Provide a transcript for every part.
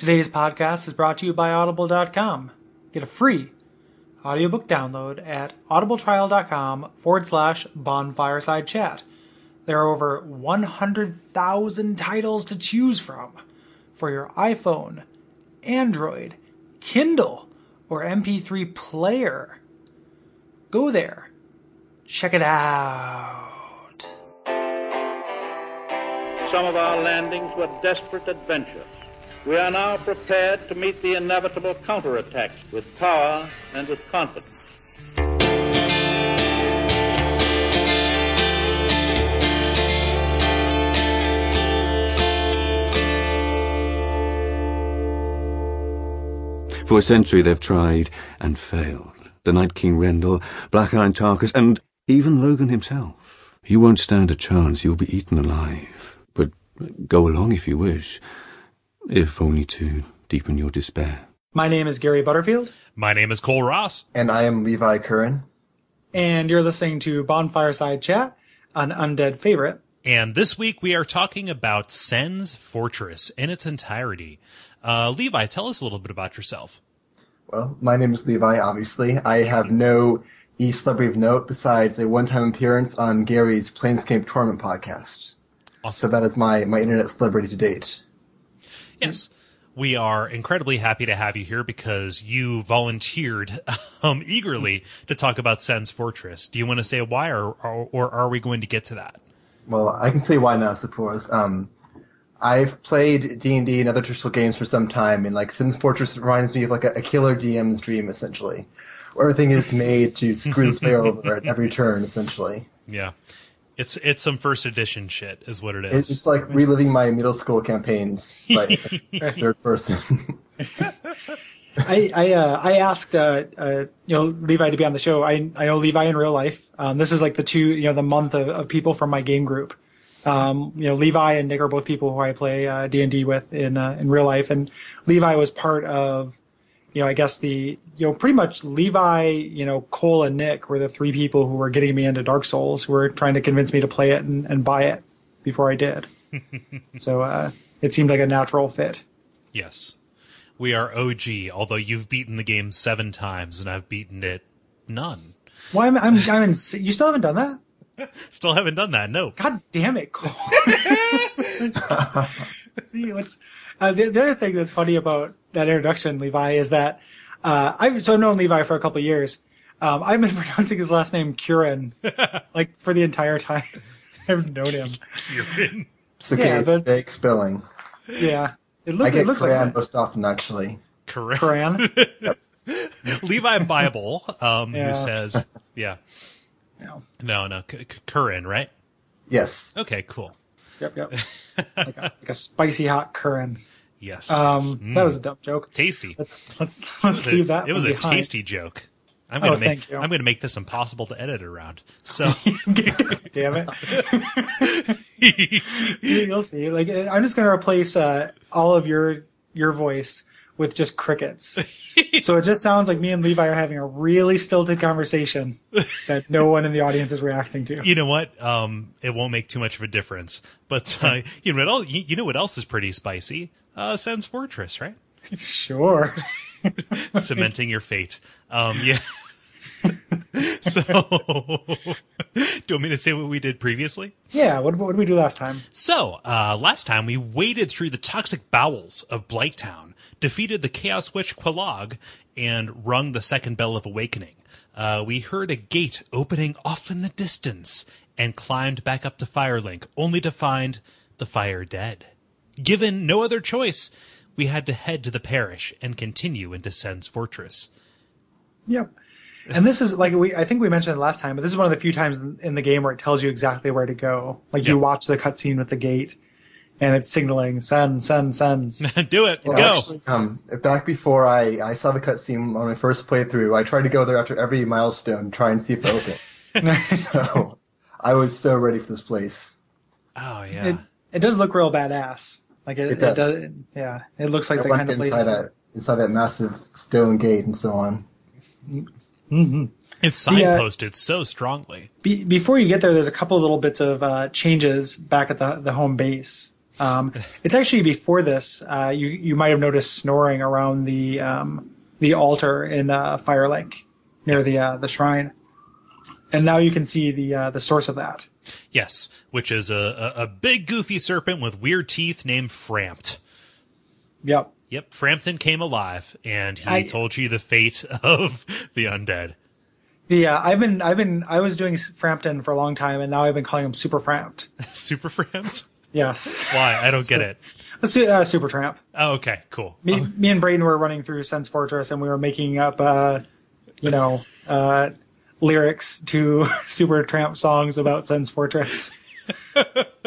Today's podcast is brought to you by Audible.com. Get a free audiobook download at audibletrial.com/bonfireside chat. There are over 100,000 titles to choose from for your iPhone, Android, Kindle, or MP3 player. Go there. Check it out. Some of our landings were desperate adventures. We are now prepared to meet the inevitable counterattacks with power and with confidence. For a century they've tried and failed. The Night King Rendell, Black Iron Tarkus, and even Logan himself. You won't stand a chance. You'll be eaten alive. But go along if you wish, if only to deepen your despair. My name is Gary Butterfield. My name is Kole Ross. And I am Levi Curran. And you're listening to Bonfireside Chat, an undead favorite. And this week we are talking about Sen's Fortress in its entirety. Levi, tell us a little bit about yourself. Well, my name is Levi, obviously. I have no celebrity of note besides a one-time appearance on Gary's Planescape Tournament podcast. Awesome. So that is my internet celebrity to date. Yes. We are incredibly happy to have you here because you volunteered eagerly to talk about Sen's Fortress. Do you want to say why, or are we going to get to that? Well, I can say why now, I suppose. I've played D&D and other traditional games for some time, and Sen's Fortress reminds me of a killer DM's dream, essentially, where everything is made to screw the player over at every turn, essentially. Yeah. It's some first edition shit, is what it is. It's like reliving my middle school campaigns, but third person. I asked Levi to be on the show. I know Levi in real life. This is like the month of people from my game group. Levi and Nick are both people who I play D&D with in real life, and Levi was part of I guess pretty much Levi, Kole and Nick were the three people who were getting me into Dark Souls, who were trying to convince me to play it and buy it before I did. So it seemed like a natural fit. Yes. We are OG, although you've beaten the game 7 times and I've beaten it none. Well, I'm in, you still haven't done that? Still haven't done that, no. God damn it, Kole. The other thing that's funny about that introduction, Levi, is that I've known Levi for a couple of years. I've been pronouncing his last name Curran, for the entire time I've known him. Curran. It's okay, it's fake spelling. Yeah. I get looks Curran like most often, actually. Curran? Yep. Levi Bible, who says, yeah. No, Curran, right? Yes. Okay, cool. Yep. like a spicy hot Curran. Yes. That was a dumb joke. Tasty. Let's leave that. It was a behind. tasty joke. I'm going to make this impossible to edit around. So damn it. You'll see. I'm just going to replace all of your voice with just crickets. So it just sounds like me and Levi are having a really stilted conversation that no one in the audience is reacting to. You know what? It won't make too much of a difference. But you know what else is pretty spicy? Sen's Fortress, right? Sure. Cementing your fate. Yeah. So, do you want me to say what we did previously? Yeah, what did we do last time? So, last time we waded through the toxic bowels of Blighttown, defeated the Chaos Witch Quelaag, and rung the second bell of awakening. We heard a gate opening off in the distance, and climbed back up to Firelink, only to find the fire dead. Given no other choice, we had to head to the parish and continue into Sen's Fortress. Yep. And this is I think we mentioned it last time, but this is one of the few times in the game where it tells you exactly where to go. You watch the cutscene with the gate, and it's signaling send. Do it. Well, go. Actually, back before I saw the cutscene on my first playthrough, I tried to go there after every milestone, try and see if it opened. So I was so ready for this place. Oh yeah. It does look real badass. It does. Yeah. It looks like the kind of place inside that massive stone gate and so on. Mm-hmm. It's signposted so strongly. Before you get there's a couple of little bits of changes back at the home base. It's actually before this. You might have noticed snoring around the altar in Firelink near the shrine, and now you can see the source of that. Yes, which is a big goofy serpent with weird teeth named Frampt. Yep. Yep, Frampton came alive, and he told you the fate of the undead. I was doing Frampton for a long time, and now I've been calling him Super Frampt. Super Frampt? Yes. Why? I don't get it. Super Tramp. Oh, okay, cool. Me and Braden were running through Sense Fortress, and we were making up, lyrics to Super Tramp songs about Sense Fortress.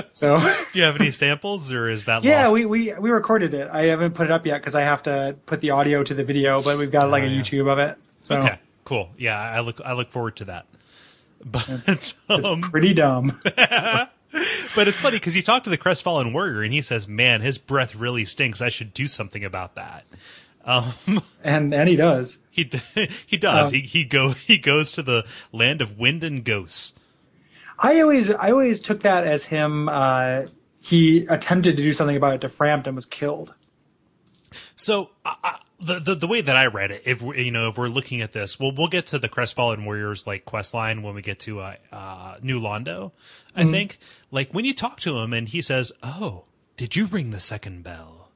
So, do you have any samples, or is that yeah, lost? we recorded it. I haven't put it up yet because I have to put the audio to the video, but we've got a YouTube of it. So. Okay, cool. Yeah, I look forward to that. But it's pretty dumb. But it's funny because you talk to the crestfallen warrior, and he says, "Man, his breath really stinks. I should do something about that." And he does. He does. He goes to the land of wind and ghosts. I always took that as him. He attempted to do something about it to Frampt and was killed. So the way that I read it, if we're looking at this, we'll get to the Crestfallen Warriors like quest line when we get to New Londo. I think like when you talk to him and he says, "Oh, did you ring the second bell?"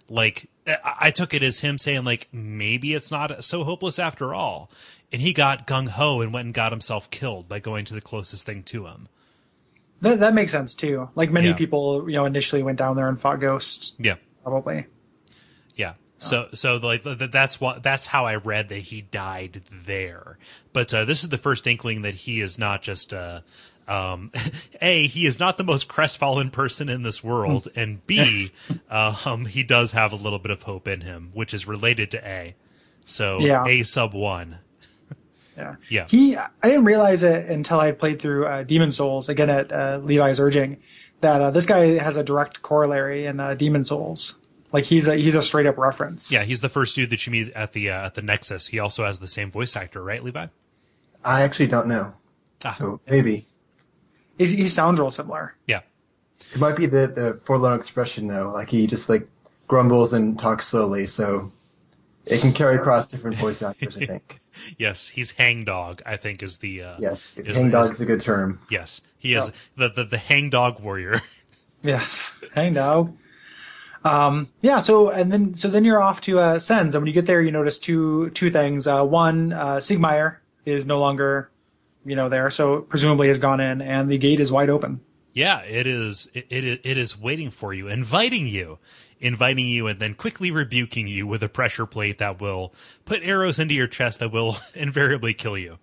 Like I took it as him saying like maybe it's not so hopeless after all. And he got gung-ho and went and got himself killed by going to the closest thing to him. That makes sense, too. Like, many people, initially went down there and fought ghosts. Yeah. Probably. Yeah. So like, that's how I read that he died there. But this is the first inkling that he is not just... he is not the most crestfallen person in this world, and B, he does have a little bit of hope in him, which is related to A. So, A sub 1. Yeah. I didn't realize it until I played through Demon Souls again at Levi's urging that this guy has a direct corollary in Demon Souls. Like he's a straight up reference. Yeah, he's the first dude that you meet at the Nexus. He also has the same voice actor, right, Levi? I actually don't know. So maybe he sounds real similar. Yeah. It might be the forlorn expression though. Like he just like grumbles and talks slowly, so it can carry across different voice actors, I think. Yes, he's hangdog, I think is the... yes, hangdog is a good term. Yes, he is the hangdog warrior. Yes, hangdog. So then you're off to Sens, and when you get there, you notice two things. One, Sigmire is no longer, there, so presumably has gone in, and the gate is wide open. Yeah, it is. It is waiting for you, inviting you, and then quickly rebuking you with a pressure plate that will put arrows into your chest that will invariably kill you.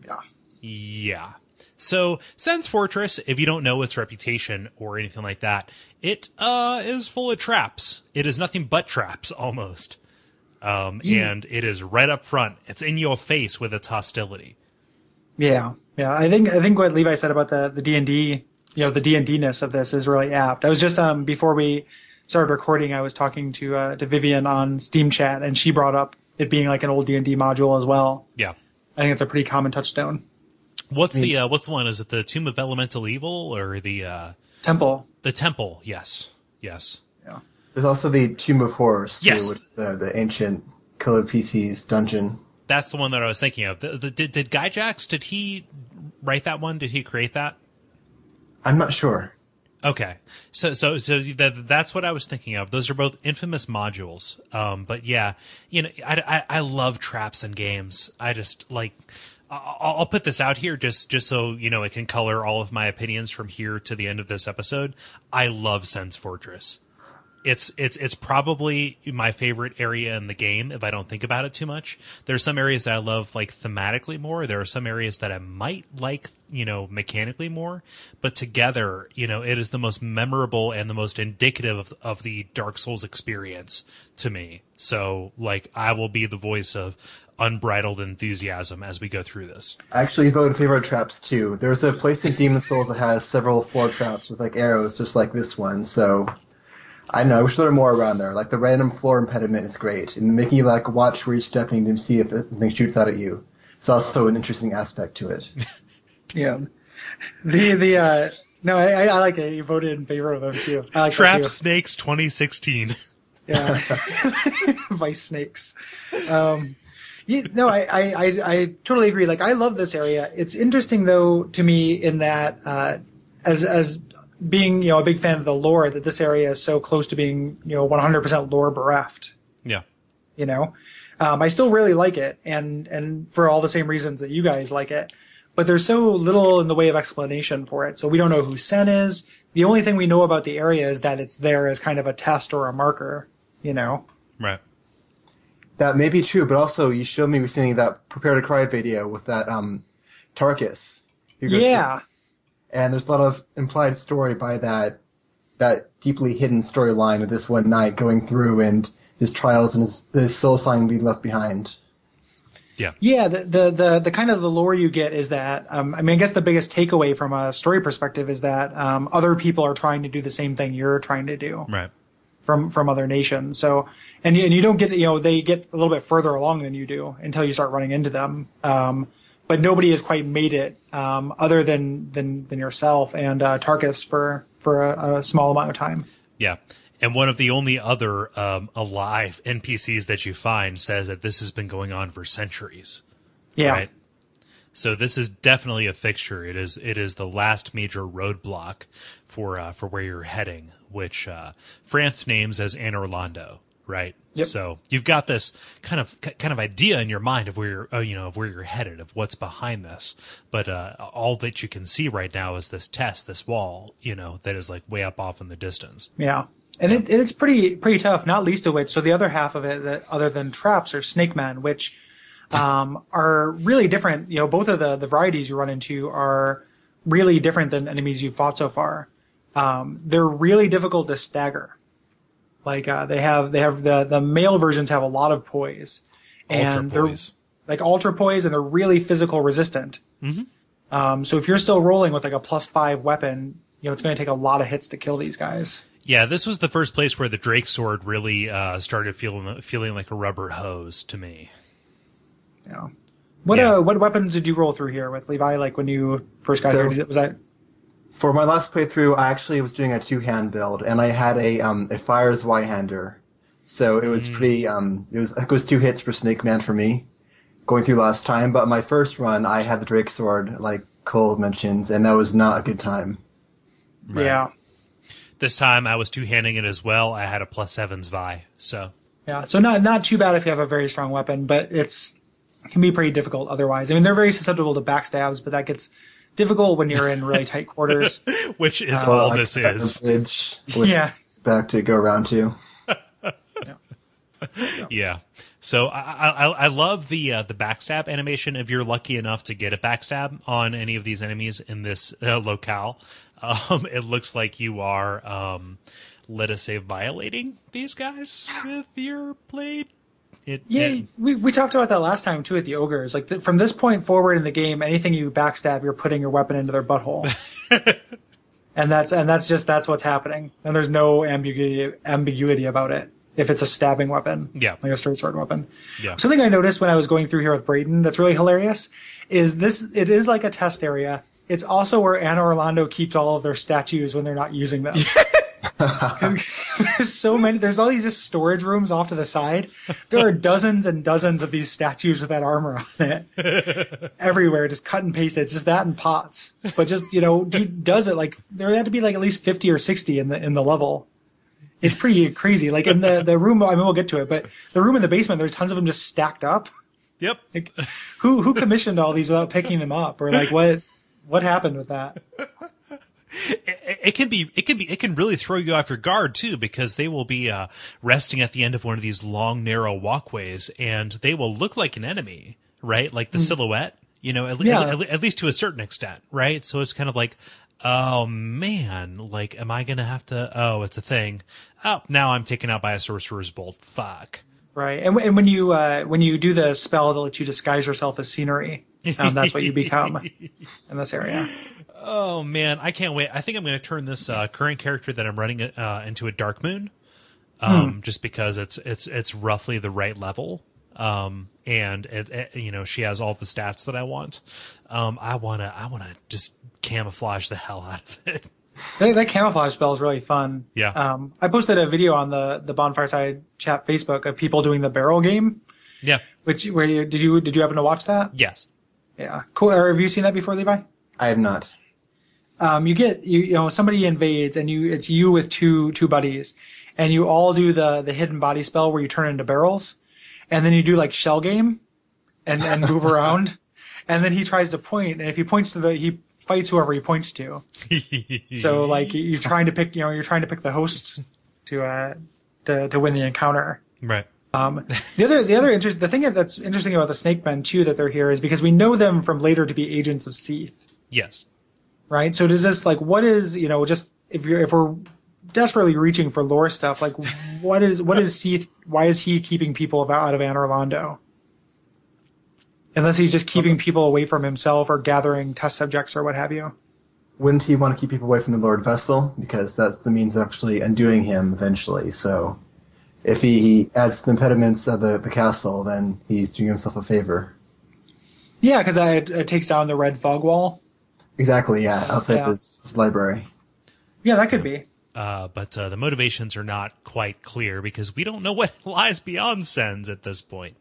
Yeah. Yeah. So, Sen's Fortress, if you don't know its reputation or anything like that, it is full of traps. It is nothing but traps, almost. And it is right up front. It's in your face with its hostility. Yeah. Yeah. I think what Levi said about the D&D, the D&D-ness of this is really apt. I was just, before we started recording, I was talking to Vivian on Steam Chat, and she brought up it being like an old D&D module as well. Yeah. I think it's a pretty common touchstone. What's the one? Is it the Tomb of Elemental Evil or the Temple? The Temple, yes. Yes. Yeah. There's also the Tomb of Horrors, too, yes. which the ancient Killer PC's dungeon. That's the one that I was thinking of. Did Gyjax, did he write that one? Did he create that? I'm not sure. Okay, so that's what I was thinking of. Those are both infamous modules. But yeah, I love traps in games. I just like. I'll put this out here just so it can color all of my opinions from here to the end of this episode. I love Sen's Fortress. It's probably my favorite area in the game if I don't think about it too much. There's some areas that I love like thematically more. There are some areas that I might like, mechanically more, but together, it is the most memorable and the most indicative of the Dark Souls experience to me. So like I will be the voice of unbridled enthusiasm as we go through this. I actually vote in favor of traps too. There's a place in Demon Souls that has several floor traps with like arrows just like this one, so I know, I wish there were more around there. Like the random floor impediment is great, and making you like watch where you're stepping to see if anything shoots out at you. It's also an interesting aspect to it. Yeah, the No, I like it. You voted in favor of them too. I like Trap that too. Snakes 2016. Yeah. Vice snakes. No, I totally agree. Like, I love this area. It's interesting though to me in that, as being, a big fan of the lore, that this area is so close to being, 100% lore bereft. Yeah. I still really like it, and for all the same reasons that you guys like it. But there's so little in the way of explanation for it. So we don't know who Sen is. The only thing we know about the area is that it's there as kind of a test or a marker, Right. That may be true, but also you showed me recently that Prepare to Cry video with that Tarkus. Yeah. And there's a lot of implied story by that deeply hidden storyline of this one knight going through and his trials and his soul sign being left behind. Yeah. Yeah, the kind of the lore you get is that, I guess the biggest takeaway from a story perspective is that other people are trying to do the same thing you're trying to do. Right. From other nations. So, and you don't get, they get a little bit further along than you do until you start running into them. But nobody has quite made it, other than yourself and Tarkus for a small amount of time. Yeah. And one of the only other alive NPCs that you find says that this has been going on for centuries. Yeah. Right? So this is definitely a fixture. It is the last major roadblock for where you're heading, which Franth names as Anor Londo. Right. Yep. So you've got this kind of idea in your mind of where you're headed, of what's behind this. But all that you can see right now is this this wall, that is like way up off in the distance. Yeah. And it's pretty tough, not least of which. So the other half of it, that other than traps, are snake men, which are really different. Both of the varieties you run into are really different than enemies you've fought so far. They're really difficult to stagger. Like they have the male versions have a lot of poise, and they're like ultra poise, and they're really physical resistant. Mm-hmm. So if you're still rolling with like a +5 weapon, it's going to take a lot of hits to kill these guys. Yeah, this was the first place where the Drake sword really started feeling like a rubber hose to me. Yeah. What weapons did you roll through here with Levi? Like when you first got here, was that? For my last playthrough, I actually was doing a 2-hand build, and I had a fire Zweihander. So it was pretty. I think it was 2 hits per Snake Man for me going through last time. But my first run, I had the Drake sword, like Kole mentions, and that was not a good time. Right. Yeah. This time I was 2-handing it as well. I had a +7 Zwei, so yeah. So not too bad if you have a very strong weapon, but it can be pretty difficult otherwise. They're very susceptible to backstabs, but that gets difficult when you're in really tight quarters. Which is all this is. Yeah. Back to go around to. Yeah. So I love the backstab animation. If you're lucky enough to get a backstab on any of these enemies in this locale, it looks like you are, let us say, violating these guys with your blade. We talked about that last time too with the ogres. Like from this point forward in the game, anything you backstab, you're putting your weapon into their butthole, and that's what's happening. And there's no ambiguity about it. If it's a stabbing weapon, like a straight sword weapon. Yeah. Something I noticed when I was going through here with Brayden that's really hilarious is it is like a test area. It's also where Anor Londo keeps all of their statues when they're not using them. There's so many. There's all these just storage rooms off to the side. There are dozens and dozens of these statues with that armor on it everywhere, just cut and pasted. It's just that and pots. But just dude does it like there had to be like at least 50 or 60 in the level. It's pretty crazy. Like in the room, I mean, we'll get to it, but the room in the basement, there's tons of them just stacked up. Yep. Like, who commissioned all these without picking them up, or like what happened with that? It can really throw you off your guard too, because they will be resting at the end of one of these long, narrow walkways, and they will look like an enemy, right? Like the silhouette, at least to a certain extent, right? So it's kind of like, oh man, like, am I gonna have to? Oh, it's a thing. Oh, now I'm taken out by a sorcerer's bolt. Fuck. Right, and when you do the spell that lets you disguise yourself as scenery, that's what you become in this area. Oh man, I can't wait. I think I'm going to turn this current character that I'm running into a Dark Moon, just because it's roughly the right level And she has all the stats that I want. I wanna just camouflage the hell out of it. That camouflage spell is really fun. Yeah. I posted a video on the Bonfireside Chat Facebook of people doing the barrel game. Yeah. Did you happen to watch that? Yes. Yeah. Cool. Or have you seen that before, Levi? I have not. Somebody invades and it's you with two buddies, and you all do the hidden body spell where you turn into barrels, and then you do like shell game and move around, and then he tries to point, and if he points he fights whoever he points to. So like you're trying to pick the host to win the encounter. Right. The thing that's interesting about the Snake Men too, that they're here, is because we know them from later to be agents of Seath. Yes. Right. So does this, like, what is, just if we're desperately reaching for lore stuff, like what is Seath? Why is he keeping people out of Anor Londo? Unless he's just keeping people away from himself or gathering test subjects or what have you. Wouldn't he want to keep people away from the Lord Vessel? Because that's the means of actually undoing him eventually. So if he adds the impediments of the castle, then he's doing himself a favor. Yeah, because it takes down the red fog wall. Exactly, yeah, outside his library. Yeah, that could be. But the motivations are not quite clear because we don't know what lies beyond Sens at this point.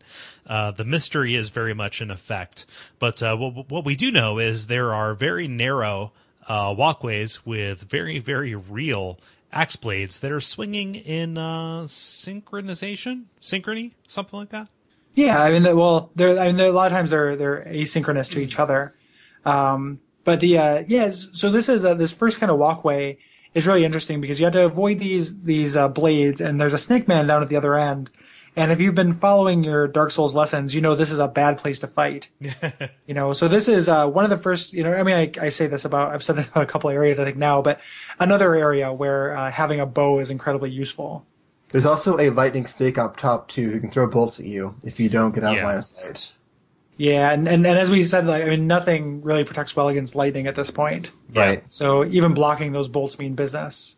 The mystery is very much in effect. But what we do know is there are very narrow walkways with very, very real axe blades that are swinging in synchrony, something like that. Yeah, I mean, a lot of times they're asynchronous to each other. But so this is this first kind of walkway is really interesting because you have to avoid these blades, and there's a snake man down at the other end. And if you've been following your Dark Souls lessons, this is a bad place to fight. So this is one of the first. I say this I've said this about a couple of areas I think now, but another area where having a bow is incredibly useful. There's also a lightning snake up top too who can throw bolts at you if you don't get out of line of sight. Yeah, and as we said, nothing really protects well against lightning at this point. Right. So even blocking those bolts mean business.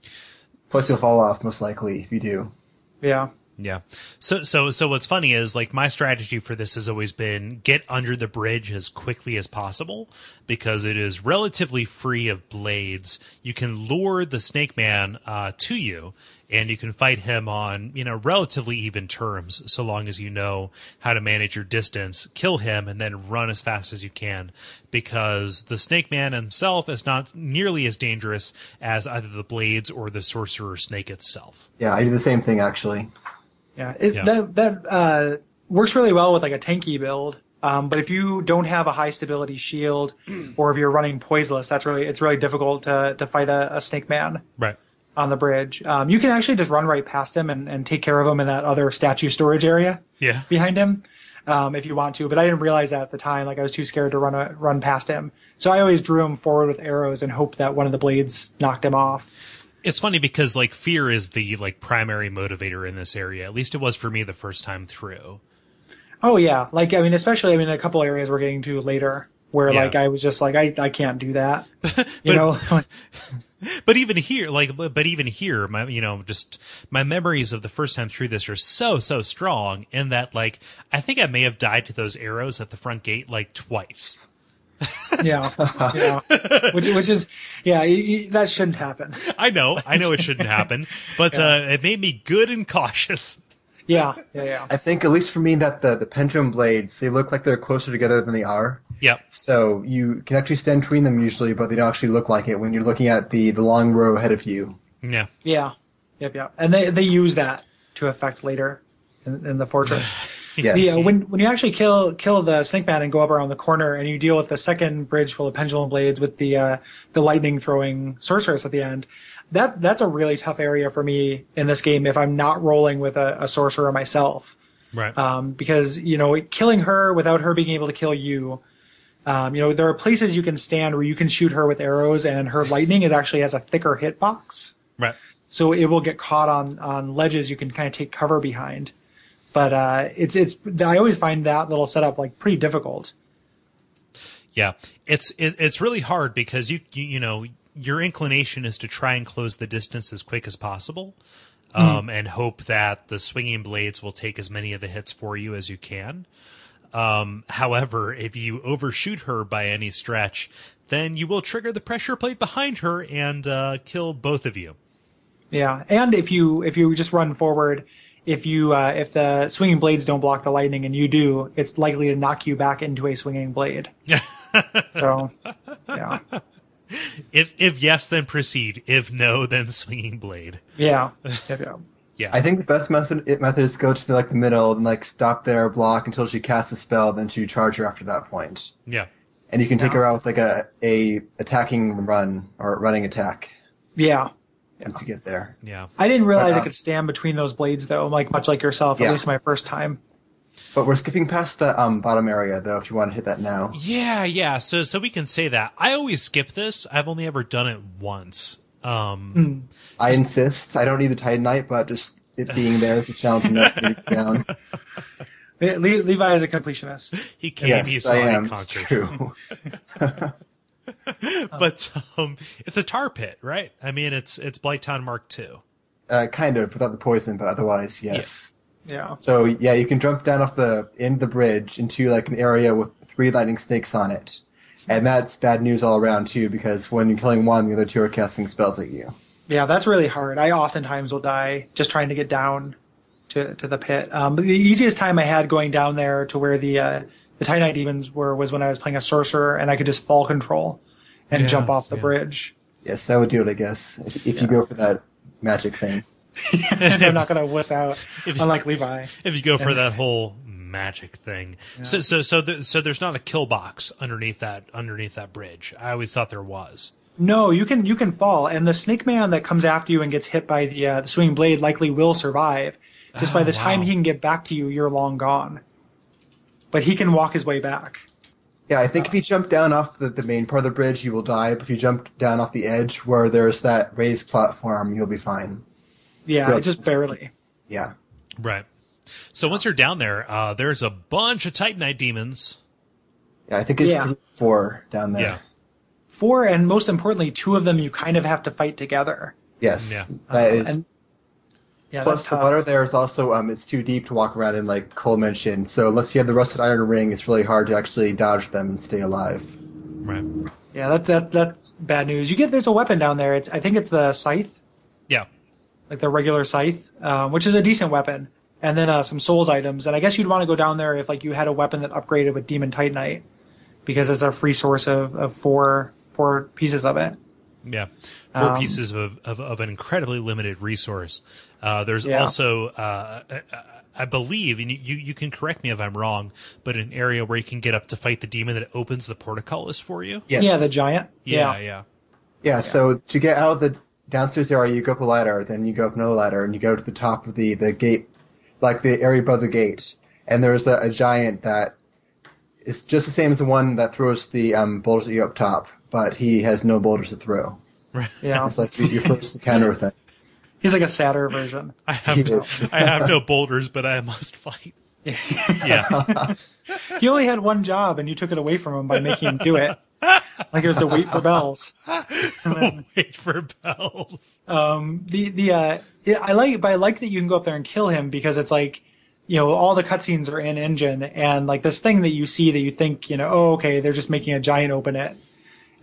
Plus you'll fall off most likely if you do. Yeah. Yeah. So what's funny is, like, my strategy for this has always been get under the bridge as quickly as possible because it is relatively free of blades. You can lure the snake man to you, and you can fight him on, relatively even terms, so long as you know how to manage your distance, kill him, and then run as fast as you can, because the snake man himself is not nearly as dangerous as either the blades or the sorcerer snake itself. Yeah, I do the same thing, actually. Yeah, that works really well with like a tanky build. But if you don't have a high stability shield, or if you're running poiseless, it's really difficult to fight a snake man. Right. On the bridge. You can actually just run right past him and take care of him in that other statue storage area. Yeah. Behind him, if you want to. But I didn't realize that at the time. Like, I was too scared to run past him. So I always drew him forward with arrows and hoped that one of the blades knocked him off. It's funny because, like, fear is the, like, primary motivator in this area. At least it was for me the first time through. Oh, yeah. Like, especially a couple areas we're getting to later where, like, I was just like, I can't do that. But even here, my memories of the first time through this are so strong in that, like, I think I may have died to those arrows at the front gate, like, twice. Yeah. Which is, that shouldn't happen. I know it shouldn't happen, but it made me good and cautious. Yeah. I think, at least for me, that the pendulum blades, they look like they're closer together than they are. Yep. So you can actually stand between them usually, but they don't actually look like it when you're looking at the long row ahead of you. Yeah. Yeah. Yep. And they use that to effect later in the fortress. Yes. When you actually kill the snake man and go up around the corner and you deal with the second bridge full of pendulum blades with the lightning throwing sorceress at the end, that's a really tough area for me in this game if I'm not rolling with a sorcerer myself. Right. Because killing her without her being able to kill you, there are places you can stand where you can shoot her with arrows and her lightning has a thicker hitbox. Right. So it will get caught on ledges you can kind of take cover behind. But I always find that little setup like pretty difficult. Yeah, it's really hard because you your inclination is to try and close the distance as quick as possible. and hope that the swinging blades will take as many of the hits for you as you can. However, if you overshoot her by any stretch, then you will trigger the pressure plate behind her and kill both of you. Yeah, and if you just run forward, if the swinging blades don't block the lightning and you do, it's likely to knock you back into a swinging blade. So, yeah. If yes, then proceed. If no, then swinging blade. Yeah. Yeah. I think the best method is to go to the middle and stop there, block until she casts a spell, then to charge her after that point. Yeah. And you can take her out with a attacking run or running attack. Yeah. Once you get there. Yeah. I didn't realize I could stand between those blades though, much like yourself, Yeah. at least my first time. But we're skipping past the bottom area though, if you want to hit that now. Yeah. So we can say that. I always skip this. I've only ever done it once. I insist. I don't need the Titanite, but just it being there is a challenge enough to get down. Levi is a completionist. He came, Yes, he saw, I he am. It's conquered. true. But it's a tar pit, right? I mean, it's Blighttown Mark II. Kind of, without the poison, but otherwise, yes. Yeah. So, yeah, you can jump down off the end of the bridge into, an area with 3 lightning snakes on it. And that's bad news all around, too, because when you're killing one, the other 2 are casting spells at you. Yeah, that's really hard. I oftentimes will die just trying to get down to the pit. But the easiest time I had going down there to where the Titanite demons was when I was playing a sorcerer, and I could just fall control and jump off the bridge. Yes, that would do it, I guess, if you go for that magic thing. And I'm not going to wuss out, unlike Levi. If you go for that whole magic thing. Yeah. So there's not a kill box underneath that bridge. I always thought there was. No, you can fall, and the snake man that comes after you and gets hit by the swinging blade likely will survive. Just by the time he can get back to you, you're long gone. But he can walk his way back. Yeah, I think if you jump down off the main part of the bridge, you will die. But if you jump down off the edge where there's that raised platform, you'll be fine. Yeah, just barely. Yeah. Right. So once you're down there, there's a bunch of Titanite demons. Yeah, I think it's 4 down there. Yeah. 4, and most importantly, 2 of them you kind of have to fight together. Yes. Yeah. That is. Yeah, plus, that's the tough. water there is also it's too deep to walk around in, like Kole mentioned. So unless you have the rusted iron ring, it's really hard to actually dodge them and stay alive. Right. Yeah, that's bad news. There's a weapon down there. I think it's the scythe. Yeah. Like the regular scythe, which is a decent weapon. And then some souls items. And I guess you'd want to go down there if you had a weapon that upgraded with Demon Titanite, because it's a free source of four pieces of it. Yeah, 4 pieces of an incredibly limited resource. There's also, I believe, and you can correct me if I'm wrong, but an area where you can get up to fight the demon that opens the portcullis for you. Yes. Yeah, the giant. Yeah, so to get out of the downstairs area, you go up a ladder, then you go up another ladder, and you go to the top of the gate, like the area above the gate. And there's a giant that is just the same as the one that throws the boulders at you up top, but he has no boulders to throw. Yeah. It's like your first encounter with it. He's like a sadder version. I have no boulders, but I must fight. Yeah. He only had one job, and you took it away from him by making him do it. Like it was to wait for bells. Wait for bells. I like that you can go up there and kill him, because it's like, all the cutscenes are in engine, and like this thing that you see that you think, oh, okay, they're just making a giant open it.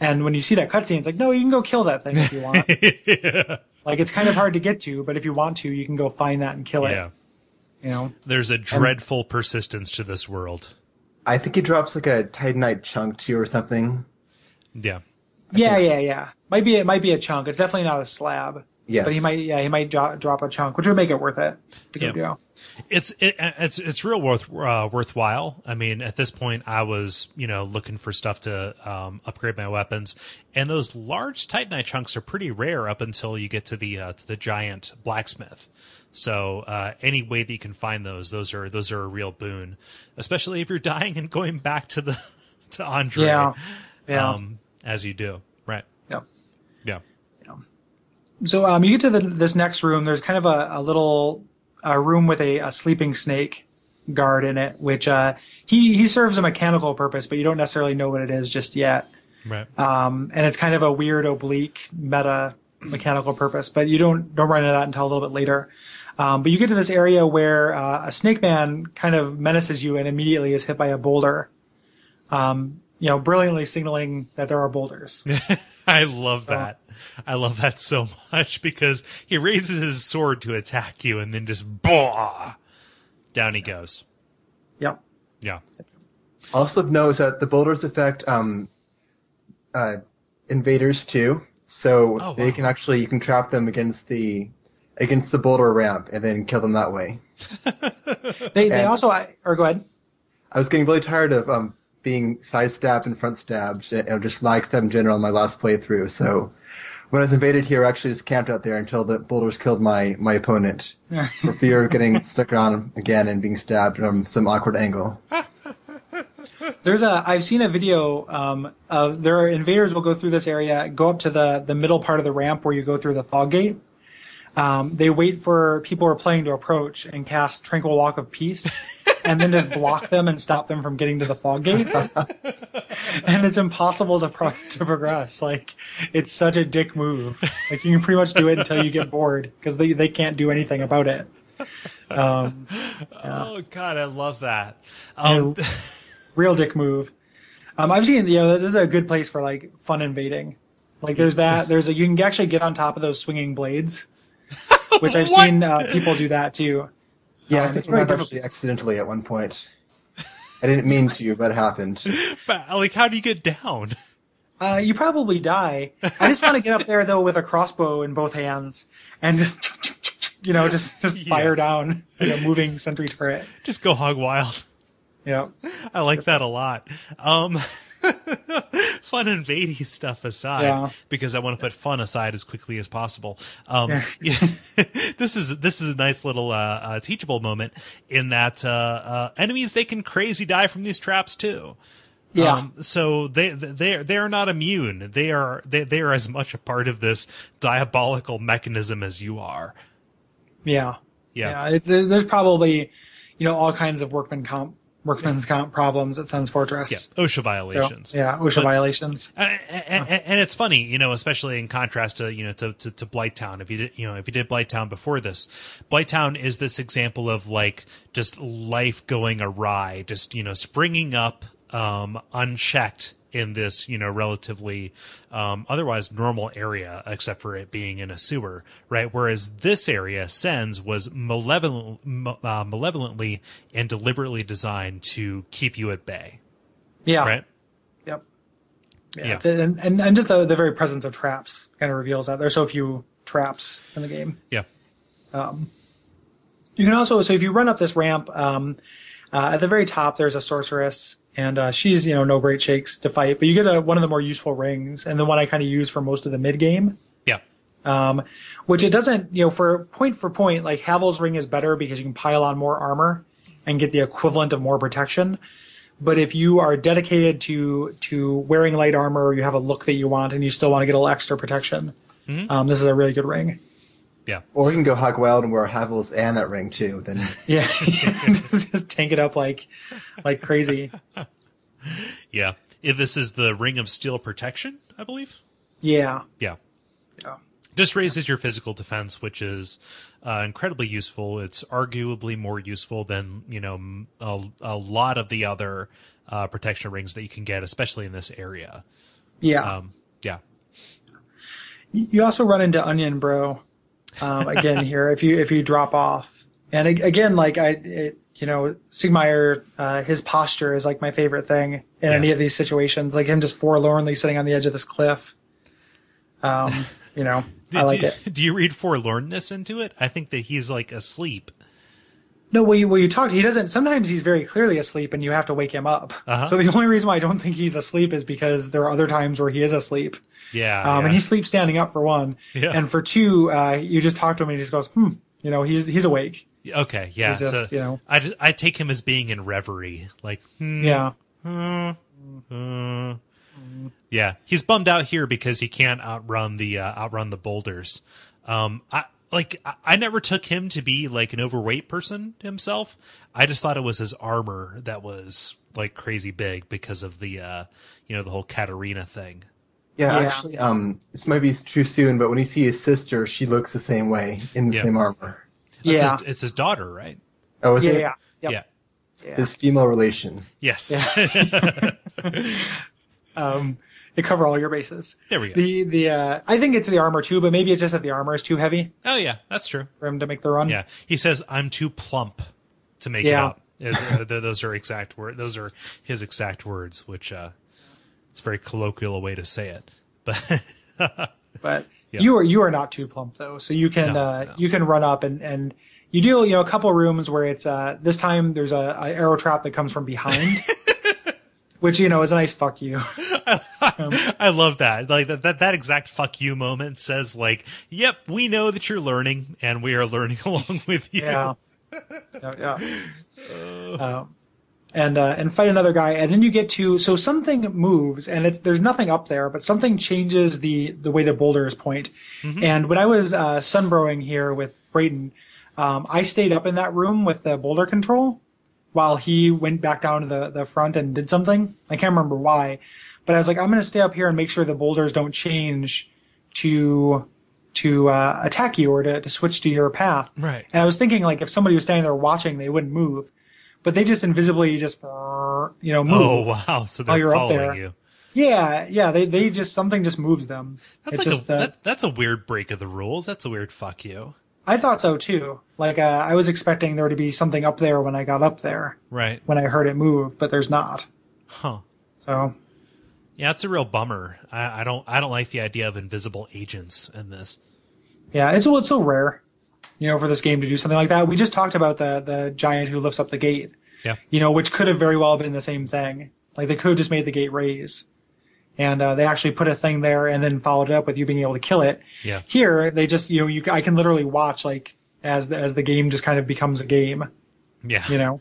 And when you see that cutscene, it's like, no, you can go kill that thing if you want. Yeah. Like, it's kind of hard to get to, but if you want to, you can go find that and kill it. Yeah. There's a dreadful persistence to this world. I think he drops like a Titanite chunk to you or something. Yeah. Yeah. Might be a chunk. It's definitely not a slab. Yes. But he might drop a chunk, which would make it worth it to go. It's real worthwhile. I mean, at this point, I was looking for stuff to upgrade my weapons, and those large Titanite chunks are pretty rare up until you get to the giant blacksmith. So any way that you can find those are a real boon, especially if you're dying and going back to Andre. Yeah. As you do, right? Yep. Yeah. So you get to this next room. There's kind of a little room with a sleeping snake guard in it, which he serves a mechanical purpose, but you don't necessarily know what it is just yet. Right. And it's kind of a weird, oblique, meta mechanical purpose, but you don't run into that until a little bit later. But you get to this area where a snake man kind of menaces you and immediately is hit by a boulder, brilliantly signaling that there are boulders. I love that. I love that so much because he raises his sword to attack you and then just down he goes. Yep. Yeah. Also of note is that the boulders affect invaders too, so they can actually, you can trap them against the boulder ramp and then kill them that way. They also, or go ahead. I was getting really tired of being side stabbed and front stabbed and just lag stabbed in general in my last playthrough. So when I was invaded here, I actually just camped out there until the boulders killed my opponent for fear of getting stuck around again and being stabbed from some awkward angle. I've seen a video, there are invaders will go through this area, go up to the middle part of the ramp where you go through the fog gate. They wait for people who are playing to approach and cast Tranquil Walk of Peace and then just block them and stop them from getting to the fog gate. And it's impossible to progress. Like, it's such a dick move. Like, you can pretty much do it until you get bored because they can't do anything about it. Oh, God, I love that. Real dick move. I've seen, this is a good place for like fun invading. Like there's you can actually get on top of those swinging blades, which I've seen people do that too. Yeah, I think I actually accidentally at one point. I didn't mean to, but it happened. But, like, how do you get down? You probably die. I just want to get up there though with a crossbow in both hands and just fire down like a moving sentry turret. Just go hog wild. Yeah. I like that a lot. Fun invading stuff aside, because I want to put fun aside as quickly as possible. This is a nice little teachable moment in that enemies, they can crazy die from these traps too. Yeah. So they are not immune. They are as much a part of this diabolical mechanism as you are. Yeah. There's probably all kinds of workman's comp problems at Sun's Fortress. Yeah, OSHA violations. So, OSHA violations. And it's funny, especially in contrast to Blighttown. If you did Blighttown before this, Blighttown is this example of like just life going awry, just springing up unchecked in this relatively otherwise normal area, except for it being in a sewer, right? Whereas this area, Sens, was malevolently and deliberately designed to keep you at bay. Yeah. Right. Yep. Yeah. And just the very presence of traps kind of reveals that there's so few traps in the game. Yeah. You can also, so if you run up this ramp, at the very top there's a sorceress. And she's, no great shakes to fight, but you get one of the more useful rings, and the one I kind of use for most of the mid game. Yeah. Which it doesn't, for point, like Havel's ring is better because you can pile on more armor and get the equivalent of more protection. But if you are dedicated to wearing light armor, or you have a look that you want, and you still want to get a little extra protection, this is a really good ring. Yeah. Or you can go hog wild and wear Havel's and that ring too. Then just tank it up like crazy. Yeah. This is the Ring of Steel Protection, I believe. Yeah. Yeah. Just raises your physical defense, which is incredibly useful. It's arguably more useful than a lot of the other protection rings that you can get, especially in this area. Yeah. Yeah. You also run into Onion Bro. Again, here, if you drop off, and again, Sigmire, his posture is like my favorite thing in any of these situations. Like him just forlornly sitting on the edge of this cliff. I like it. Do you read forlornness into it? I think that he's like asleep. No, when you talk, he doesn't. Sometimes he's very clearly asleep, and you have to wake him up. So the only reason why I don't think he's asleep is because there are other times where he is asleep. Yeah. And he sleeps standing up for one. Yeah. And for two, you just talk to him and he just goes, he's awake. Okay. Yeah. He's just, I take him as being in reverie. Like, yeah. Yeah. He's bummed out here because he can't outrun the boulders. I never took him to be like an overweight person himself. I just thought it was his armor that was like crazy big because of the the whole Katarina thing. Yeah, Yeah. actually, this might be too soon, but when you see his sister, she looks the same way in the Yeah. same armor. Yeah. It's his daughter, right? Oh, is Yeah. it? Yeah. Yep. Yeah. Yeah. His female relation. Yes. They cover all your bases. There we go. I think it's the armor too, but maybe it's just that the armor is too heavy Oh yeah, that's true. for him to make the run. Yeah, he says I'm too plump to make it Yeah. up. Those are exact word. Those are his exact words, which it's a very colloquial way to say it. But But Yeah. you are not too plump though, so you can No. you can run up and you do a couple of rooms where it's this time there's a arrow trap that comes from behind, which is a nice fuck you. I love that. Like that exact fuck you moment says like, "Yep, we know that you're learning, and we are learning along with you." Yeah. Yeah. And fight another guy, and then you get to something moves, and there's nothing up there, but something changes the way the boulders point. Mm-hmm. And when I was sunbrowing here with Brayden, I stayed up in that room with the boulder control while he went back down to the front and did something. I can't remember why, but I was like, I'm going to stay up here and make sure the boulders don't change to attack you or to switch to your path. Right. And I was thinking, like, if somebody was standing there watching, they wouldn't move. But they just invisibly just, move. Oh wow! So while they're you're up there. following you. Yeah. They just, something just moves them. That's It's like just that's a weird break of the rules. That's a weird fuck you. I thought so too. Like, I was expecting there to be something up there when I got up there, Right. when I heard it move, but there's not. Huh. So, Yeah, it's a real bummer. I don't like the idea of invisible agents in this. yeah, it's so rare, for this game to do something like that. We just talked about the giant who lifts up the gate. Yeah. Which could have very well been the same thing. Like, they could have just made the gate raise. And they actually put a thing there and then followed it up with you being able to kill it. Yeah. Here, they just, I can literally watch, like, as the game just kind of becomes a game, Yeah.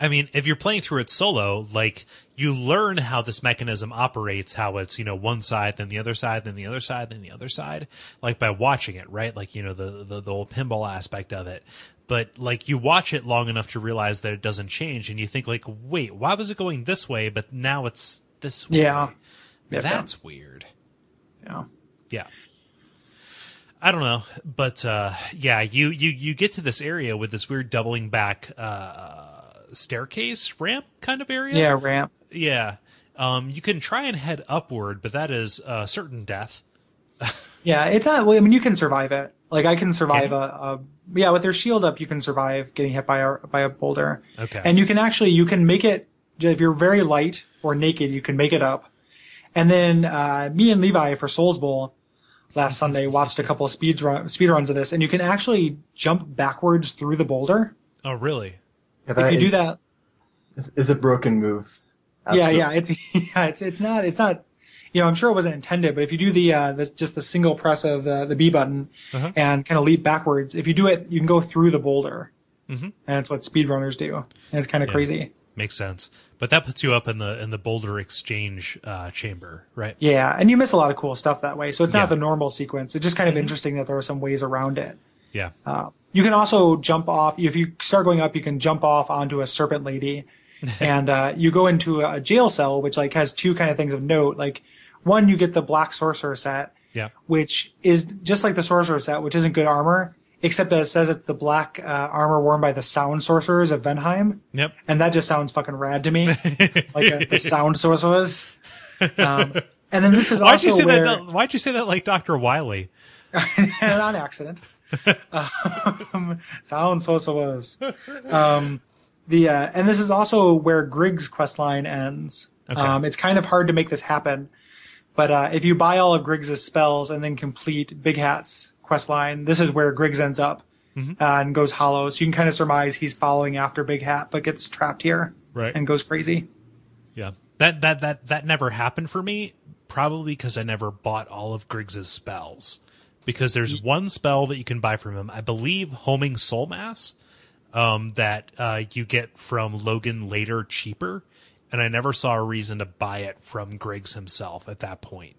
I mean, if you're playing through it solo, like, you learn how this mechanism operates, how it's, one side, then the other side, then the other side, then the other side, like by watching it, right? Like, the whole pinball aspect of it. But like you watch it long enough to realize that it doesn't change and you think like, wait, why was it going this way? But now it's this way. Yeah. That's weird. Yeah. Yeah. I don't know, but yeah, you get to this area with this weird doubling back staircase ramp kind of area. Yeah, ramp. Yeah. You can try and head upward, but that is certain death. Yeah, it's not. Well, I mean, you can survive it. Like, I can survive Can with your shield up, you can survive getting hit by a boulder. Okay. And you can make it if you're very light or naked. You can make it up. And then me and Levi for Souls Bowl last Sunday watched a couple of speed runs of this, and you can actually jump backwards through the boulder. Oh, really? Yeah, If you do that, is a broken move. yeah, it's not. I'm sure it wasn't intended, but if you do just the single press of the B button and kind of leap backwards, if you do it, you can go through the boulder, and that's what speedrunners do, and it's kind of crazy. Makes sense. But that puts you up in the boulder exchange chamber, right? Yeah, and you miss a lot of cool stuff that way. So it's Yeah. not the normal sequence. It's just kind of interesting that there are some ways around it. Yeah. You can also jump off. If you start going up, you can jump off onto a serpent lady, and you go into a jail cell, which like has two kind of things of note. Like, one, you get the black sorcerer set, Yeah. which is just like the sorcerer set, which isn't good armor, except that it says it's the black armor worn by the sound sorcerers of Venheim. Yep. And that just sounds fucking rad to me, like the sound sorcerers. And then this is Why'd you also say where, that? Why'd you say that like Dr. Wiley? on accident. Sound sorcerers. And this is also where Grig's questline ends. Okay. It's kind of hard to make this happen, but if you buy all of Griggs' spells and then complete Big Hat's questline, this is where Griggs ends up and goes hollow. So you can kind of surmise he's following after Big Hat, but gets trapped here and goes crazy. Yeah. That never happened for me, probably because I never bought all of Griggs' spells. Because there's one spell that you can buy from him, I believe, Homing Soul Mass, that you get from Logan later cheaper, and I never saw a reason to buy it from Griggs himself at that point.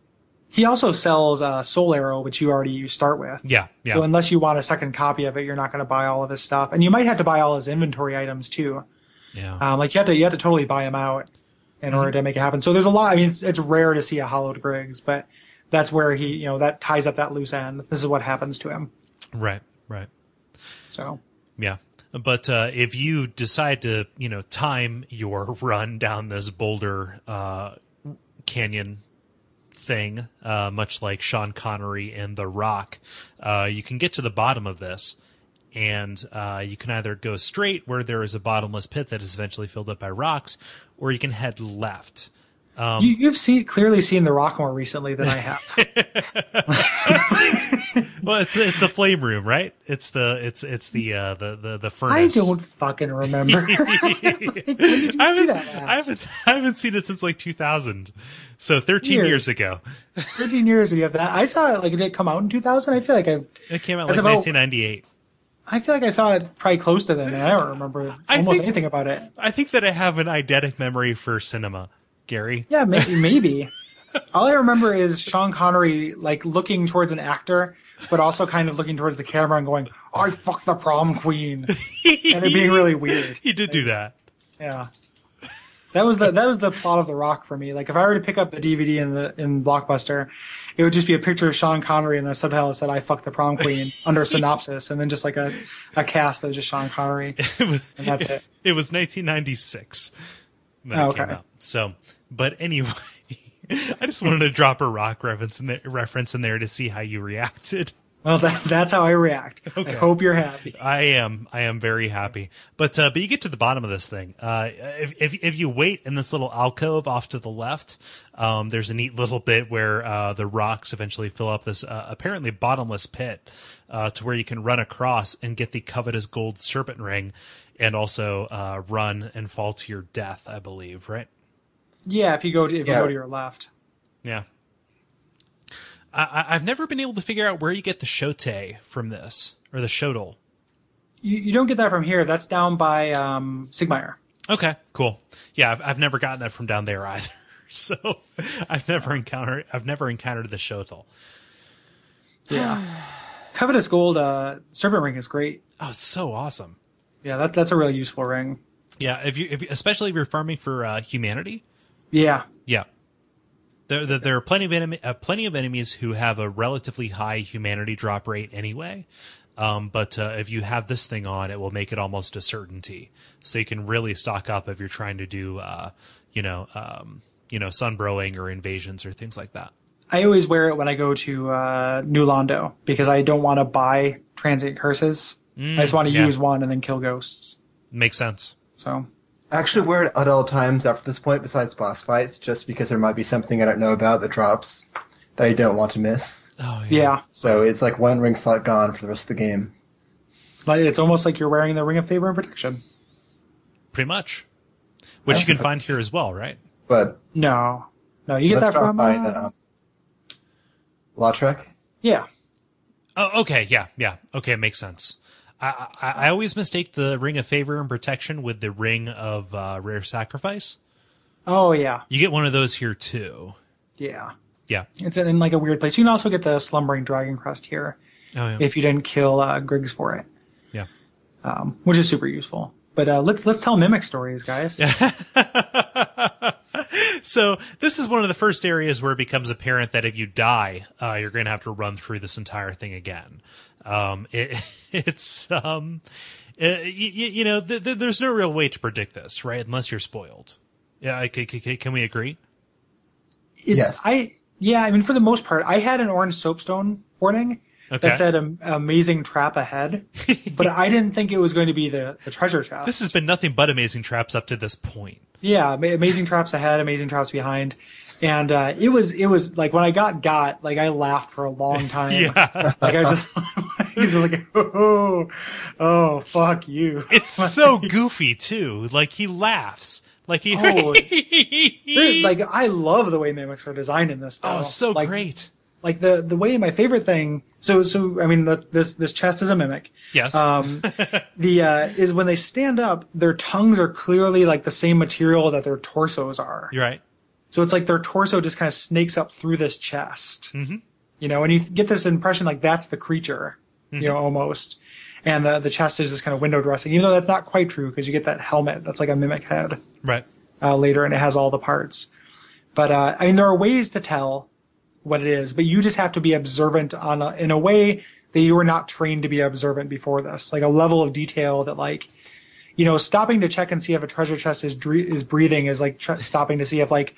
He also sells Soul Arrow, which you start with. Yeah. So unless you want a second copy of it, you're not going to buy all of his stuff, and you might have to buy all his inventory items too. Yeah. Like you have to totally buy them out in order to make it happen. So there's a lot. I mean, it's rare to see a hollowed Griggs, but that's where he, that ties up that loose end. This is what happens to him. Right. So. Yeah. But if you decide to, time your run down this boulder canyon thing, much like Sean Connery in The Rock, you can get to the bottom of this, and you can either go straight where there is a bottomless pit that is eventually filled up by rocks, or you can head left. You've clearly seen The Rock more recently than I have. Well, it's the flame room, right? It's the furnace. I don't fucking remember. When did you see that last? I haven't seen it since like 2000, so 13 years ago. 13 years ago. That I saw it. Like, did it come out in 2000? I feel like it came out like 1998. I feel like I saw it probably close to then, and I don't remember anything about it. I think that I have an eidetic memory for cinema, Gary. Yeah, maybe. All I remember is Sean Connery like looking towards an actor, but also kind of looking towards the camera and going, "I fucked the prom queen," and it being really weird. He did do that. Yeah, that was the plot of The Rock for me. Like, if I were to pick up the DVD in Blockbuster, it would just be a picture of Sean Connery and the subtitle that said "I fucked the prom queen" under a synopsis, and then just like a cast that was just Sean Connery, and that's it. It was 1996 when it came out. So, but anyway. I just wanted to drop a Rock reference in there to see how you reacted. Well, that's how I react. Okay. I hope you're happy. I am very happy. But you get to the bottom of this thing. If you wait in this little alcove off to the left, there's a neat little bit where the rocks eventually fill up this apparently bottomless pit to where you can run across and get the covetous gold serpent ring, and also run and fall to your death, I believe, right? Yeah, if you go to your left. Yeah. I've never been able to figure out where you get the shote from this, or the shotl. You don't get that from here. That's down by Sigmire. Okay, cool. Yeah, I've never gotten that from down there either. So I've never encountered the shotl. Yeah. Covetous gold serpent ring is great. Oh, it's so awesome. Yeah, that's a really useful ring. Yeah, especially if you're farming for humanity. Yeah. Yeah. There are plenty of enemies who have a relatively high humanity drop rate anyway. But if you have this thing on, it will make it almost a certainty. So you can really stock up if you're trying to do, sunbrowing or invasions or things like that. I always wear it when I go to New Londo because I don't want to buy transient curses. I just want to use one and then kill ghosts. Makes sense. So. I actually wear it at all times after this point besides boss fights, just because there might be something I don't know about that drops that I don't want to miss. Oh, yeah. So it's like one ring slot gone for the rest of the game. Like, it's almost like you're wearing the Ring of Favor and Protection. Pretty much. Which you can find here as well, right? But No, you get that from... by the Lautrec? Yeah. Oh, okay, yeah. Okay, it makes sense. I always mistake the Ring of Favor and Protection with the Ring of Rare Sacrifice. Oh, yeah. You get one of those here, too. Yeah. Yeah. It's in like a weird place. You can also get the Slumbering Dragon Crest here if you didn't kill Griggs for it. Yeah. Which is super useful. But let's tell Mimic stories, guys. So this is one of the first areas where it becomes apparent that if you die, you're going to have to run through this entire thing again. There's no real way to predict this, right? Unless you're spoiled. Yeah, can we agree? Yes. I mean, for the most part, I had an orange soapstone warning that said amazing trap ahead, but I didn't think it was going to be the treasure chest. This has been nothing but amazing traps up to this point. Yeah, amazing traps ahead, amazing traps behind. And it was like when I got like I laughed for a long time. Yeah. Like I was just like oh fuck you. It's so goofy too. Like he laughs. Like he like I love the way mimics are designed in this though. Oh, so like, great. Like the way my favorite thing so I mean this chest is a mimic. Yes. Is when they stand up, their tongues are clearly like the same material that their torsos are. You're right. So it's like their torso just kind of snakes up through this chest, and you get this impression like that's the creature, almost. And the chest is just kind of window dressing, even though that's not quite true because you get that helmet that's like a mimic head right later and it has all the parts. But, I mean, there are ways to tell what it is, but you just have to be observant in a way that you were not trained to be observant before this. Like a level of detail that like, stopping to check and see if a treasure chest is breathing is like stopping to see if like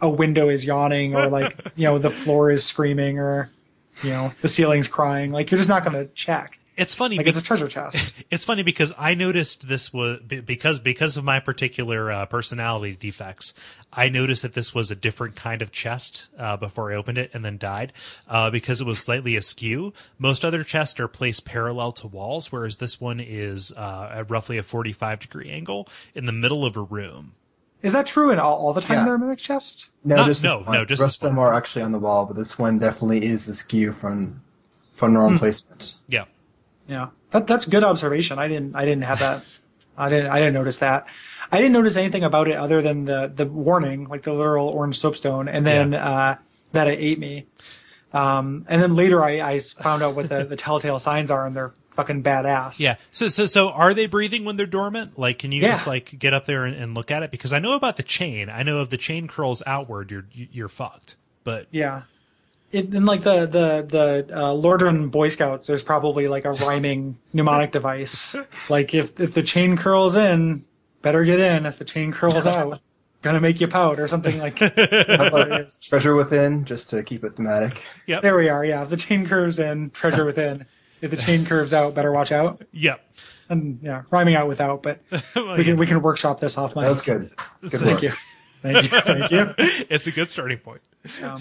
a window is yawning or like, the floor is screaming or, the ceiling's crying. Like you're just not going to check. It's funny. Like it's a treasure chest. It's funny because I noticed this was because of my particular personality defects. I noticed that this was a different kind of chest before I opened it and then died because it was slightly askew. Most other chests are placed parallel to walls, whereas this one is at roughly a 45-degree angle in the middle of a room. Is that true in all the time Yeah. they're a mimic chest? No, Just the this rest of them one. are actually on the wall, but this one definitely is askew from normal placement. Yeah. Yeah, that's a good observation. I didn't have that. I didn't notice that. I didn't notice anything about it other than the warning, like the literal orange soapstone, and then that it ate me. And then later I found out what the telltale signs are, and they're fucking badass. Yeah. So are they breathing when they're dormant? Like, can you just like get up there and look at it? Because I know about the chain. I know if the chain curls outward, you're fucked. But Yeah. In like the Lordran Boy Scouts, there's probably like a rhyming mnemonic device. Like if the chain curls in, better get in. If the chain curls out, gonna make you pout or something like that. Treasure within, just to keep it thematic. Yep. There we are. Yeah, if the chain curves in, treasure within. If the chain curves out, better watch out. Yep. And yeah, rhyming out without, but we can workshop this off my. That was good. Good Thank work. you. Thank you. It's a good starting point.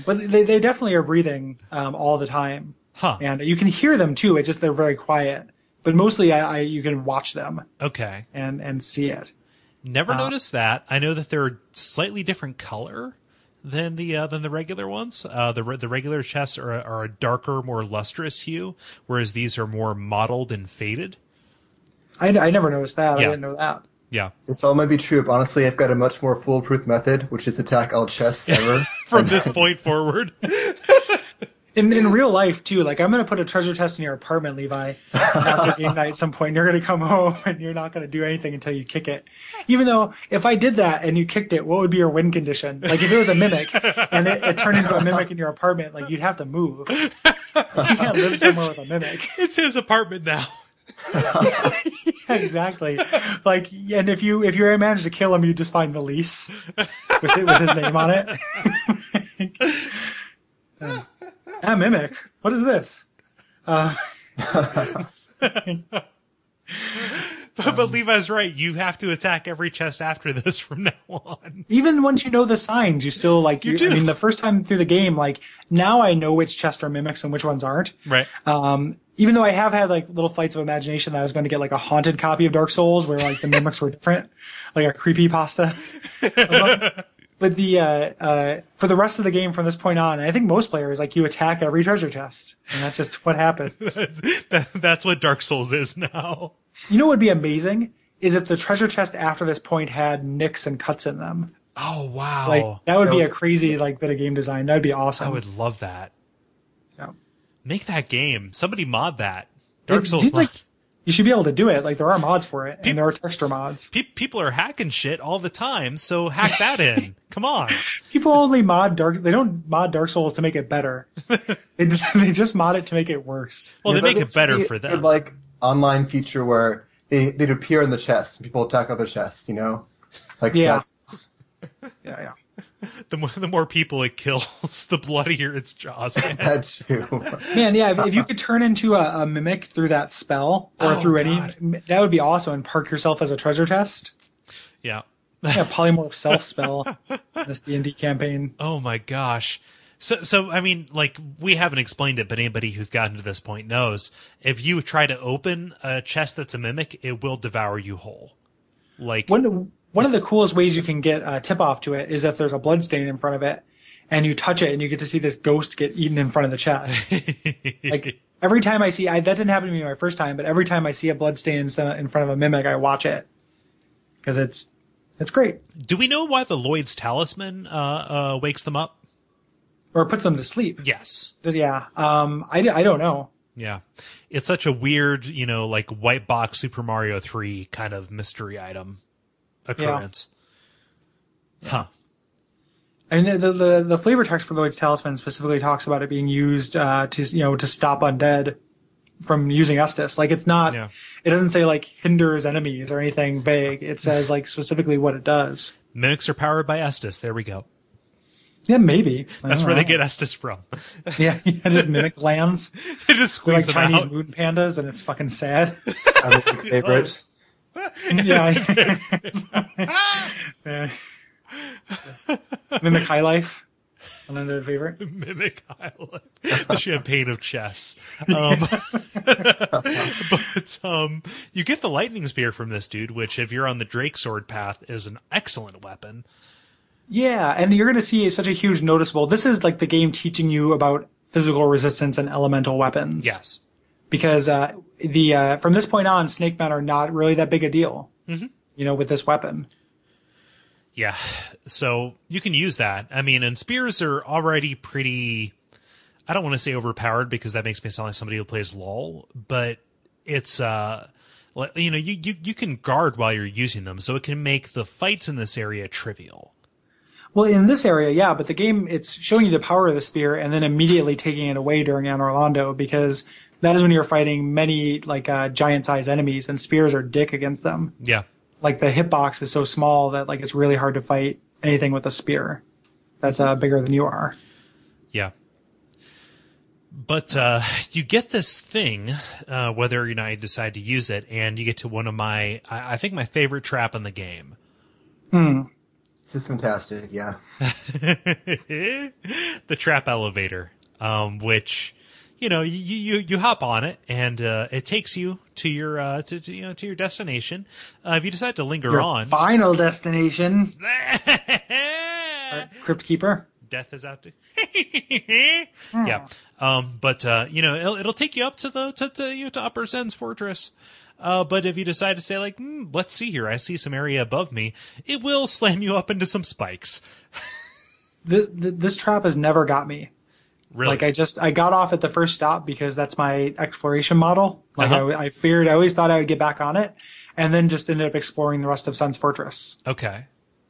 But they definitely are breathing all the time. Huh. And you can hear them too. It's just they're very quiet. But mostly you can watch them Okay. and see it. Never noticed that. I know that they're slightly different color than the regular ones. The regular chests are a darker, more lustrous hue, whereas these are more mottled and faded. I never noticed that. Yeah. I didn't know that. Yeah. This all might be true, but honestly, I've got a much more foolproof method, which is attack all chests ever. From this point forward. In real life too, like I'm gonna put a treasure chest in your apartment, Levi, after game night at some point. You're gonna come home and you're not gonna do anything until you kick it. Even though if I did that and you kicked it, what would be your win condition? Like if it was a mimic and it turned into a mimic in your apartment, like you'd have to move. You can't live somewhere with a mimic. It's his apartment now. Yeah, exactly. Like, and if you manage to kill him, you just find the lease with his name on it. Mimic. What is this? But Levi's right. You have to attack every chest after this from now on. Even once you know the signs, you still like. You do. I mean, the first time through the game, like now I know which chests are mimics and which ones aren't. Right. Even though I have had like little flights of imagination that I was going to get like a haunted copy of Dark Souls where like the mimics were different, like a creepy pasta. But for the rest of the game from this point on, I think most players, like you attack every treasure chest and that's just what happens. That's what Dark Souls is now. You know what would be amazing is if the treasure chest after this point had nicks and cuts in them. Oh, wow. Like that would be a crazy like bit of game design. That'd be awesome. I would love that. Yeah. Make that game. Somebody mod that. Dark It Souls seems mod. like you should be able to do it. Like there are mods for it, and there are texture mods. People are hacking shit all the time, so hack that in. Come on. People only mod They don't mod Dark Souls to make it better. they just mod it to make it worse. Well, Yeah, they make but it better should be for a them. good, like online feature where they'd appear in the chest and people attack other chests, you know? Like Yeah. statues. Yeah. The more people it kills, the bloodier its jaws get. That too. Man, yeah. If you could turn into a mimic through that spell or Oh, through God. any, that would be awesome. And park yourself as a treasure chest. Yeah. Yeah, polymorph self spell. This D&D campaign. Oh my gosh. So I mean, like, we haven't explained it, but anybody who's gotten to this point knows if you try to open a chest that's a mimic, it will devour you whole. Like, One of the coolest ways you can get a tip off to it is if there's a blood stain in front of it and you touch it and you get to see this ghost get eaten in front of the chest. Like every time I see, that didn't happen to me my first time, but every time I see a blood stain in front of a mimic, I watch it because it's great. do we know why the Lloyd's talisman wakes them up? Or it puts them to sleep. Yes. Yeah. I don't know. Yeah. It's such a weird, like white box Super Mario 3 kind of mystery item occurrence. Huh. I mean, the flavor text for Lloyd's Talisman specifically talks about it being used to stop undead from using Estus. Like, it's not, it doesn't say like hinders enemies or anything vague. It says like specifically what it does. Mimics are powered by Estus. There we go. Yeah, maybe. That's where they get Estus from. Yeah, just mimic lands. They just squeeze like them Chinese out. moon pandas, and it's fucking sad. My favorite. Yeah. Mimic High Life. Another favorite. Mimic Island. The champagne of chess. But you get the lightning spear from this dude, which if you're on the Drake sword path is an excellent weapon. Yeah, and you're going to see such a huge noticeable. This is like the game teaching you about physical resistance and elemental weapons. Yes. Because from this point on, snake men are not really that big a deal, with this weapon. Yeah, so you can use that. I mean, and spears are already pretty, I don't want to say overpowered because that makes me sound like somebody who plays LOL, but it's, you can guard while you're using them, so it can make the fights in this area trivial. Well, in this area, yeah, but the game, it's showing you the power of the spear and then immediately taking it away during Anor Londo, because that is when you're fighting many, giant-sized enemies, and spears are dick against them. Yeah. Like, the hitbox is so small that, it's really hard to fight anything with a spear that's bigger than you are. Yeah. But you get this thing, whether or not you decide to use it, and you get to one of my favorite trap in the game. This is fantastic, yeah. The trap elevator, which, you hop on it, and it takes you to your to your destination. If you decide to linger Your on, final destination, Crypt Keeper. Death is out to yeah. But it'll take you up to to Upper Zen's fortress. But if you decide to say let's see here, I see some area above me, it will slam you up into some spikes. This trap has never got me. Really? I got off at the first stop because that's my exploration model. I feared, I always thought I would get back on it, and then just ended up exploring the rest of Sun's Fortress. Okay.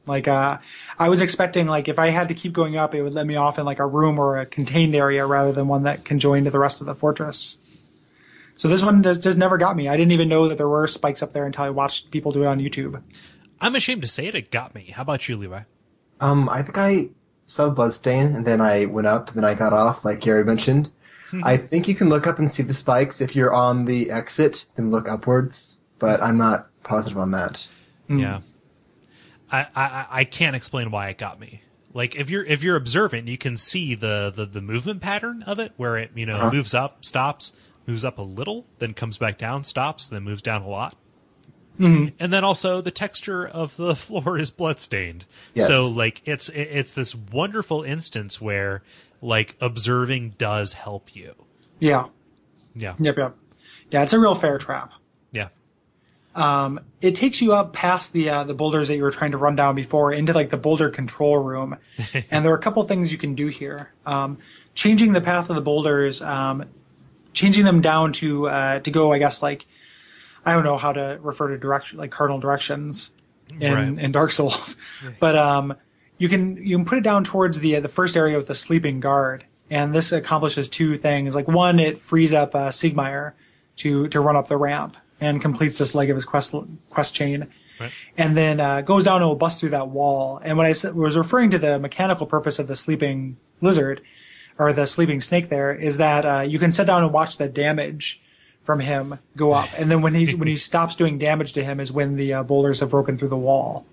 I was expecting, if I had to keep going up, it would let me off in, a room or a contained area rather than one that can join to the rest of the fortress. So this one just never got me. I didn't even know that there were spikes up there until I watched people do it on YouTube. I'm ashamed to say it got me. How about you, Levi? I think I saw Bloodstain, and then I went up, and then I got off, like Gary mentioned. I think you can look up and see the spikes. If you're on the exit, then look upwards, but I'm not positive on that. Yeah. I can't explain why it got me. If you're observant, you can see the movement pattern of it, where it moves up, stops, moves up a little, then comes back down, stops, then moves down a lot. And then also the texture of the floor is bloodstained. Yes. So it's this wonderful instance where observing does help you. Yeah. Yeah. Yep. Yeah, it's a real fair trap. Yeah. It takes you up past the boulders that you were trying to run down before into the boulder control room. And there are a couple things you can do here. Changing the path of the boulders, changing them down to go, I guess, I don't know how to refer to direction, cardinal directions in Dark Souls, but you can put it down towards the first area with the sleeping guard, and this accomplishes two things. One, it frees up Siegmeyer to run up the ramp and completes this leg of his quest chain, and then goes down and will bust through that wall. And when I was referring to the mechanical purpose of the sleeping lizard or the sleeping snake, there is that you can sit down and watch the damage from him go up, and then when he stops doing damage to him is when the boulders have broken through the wall.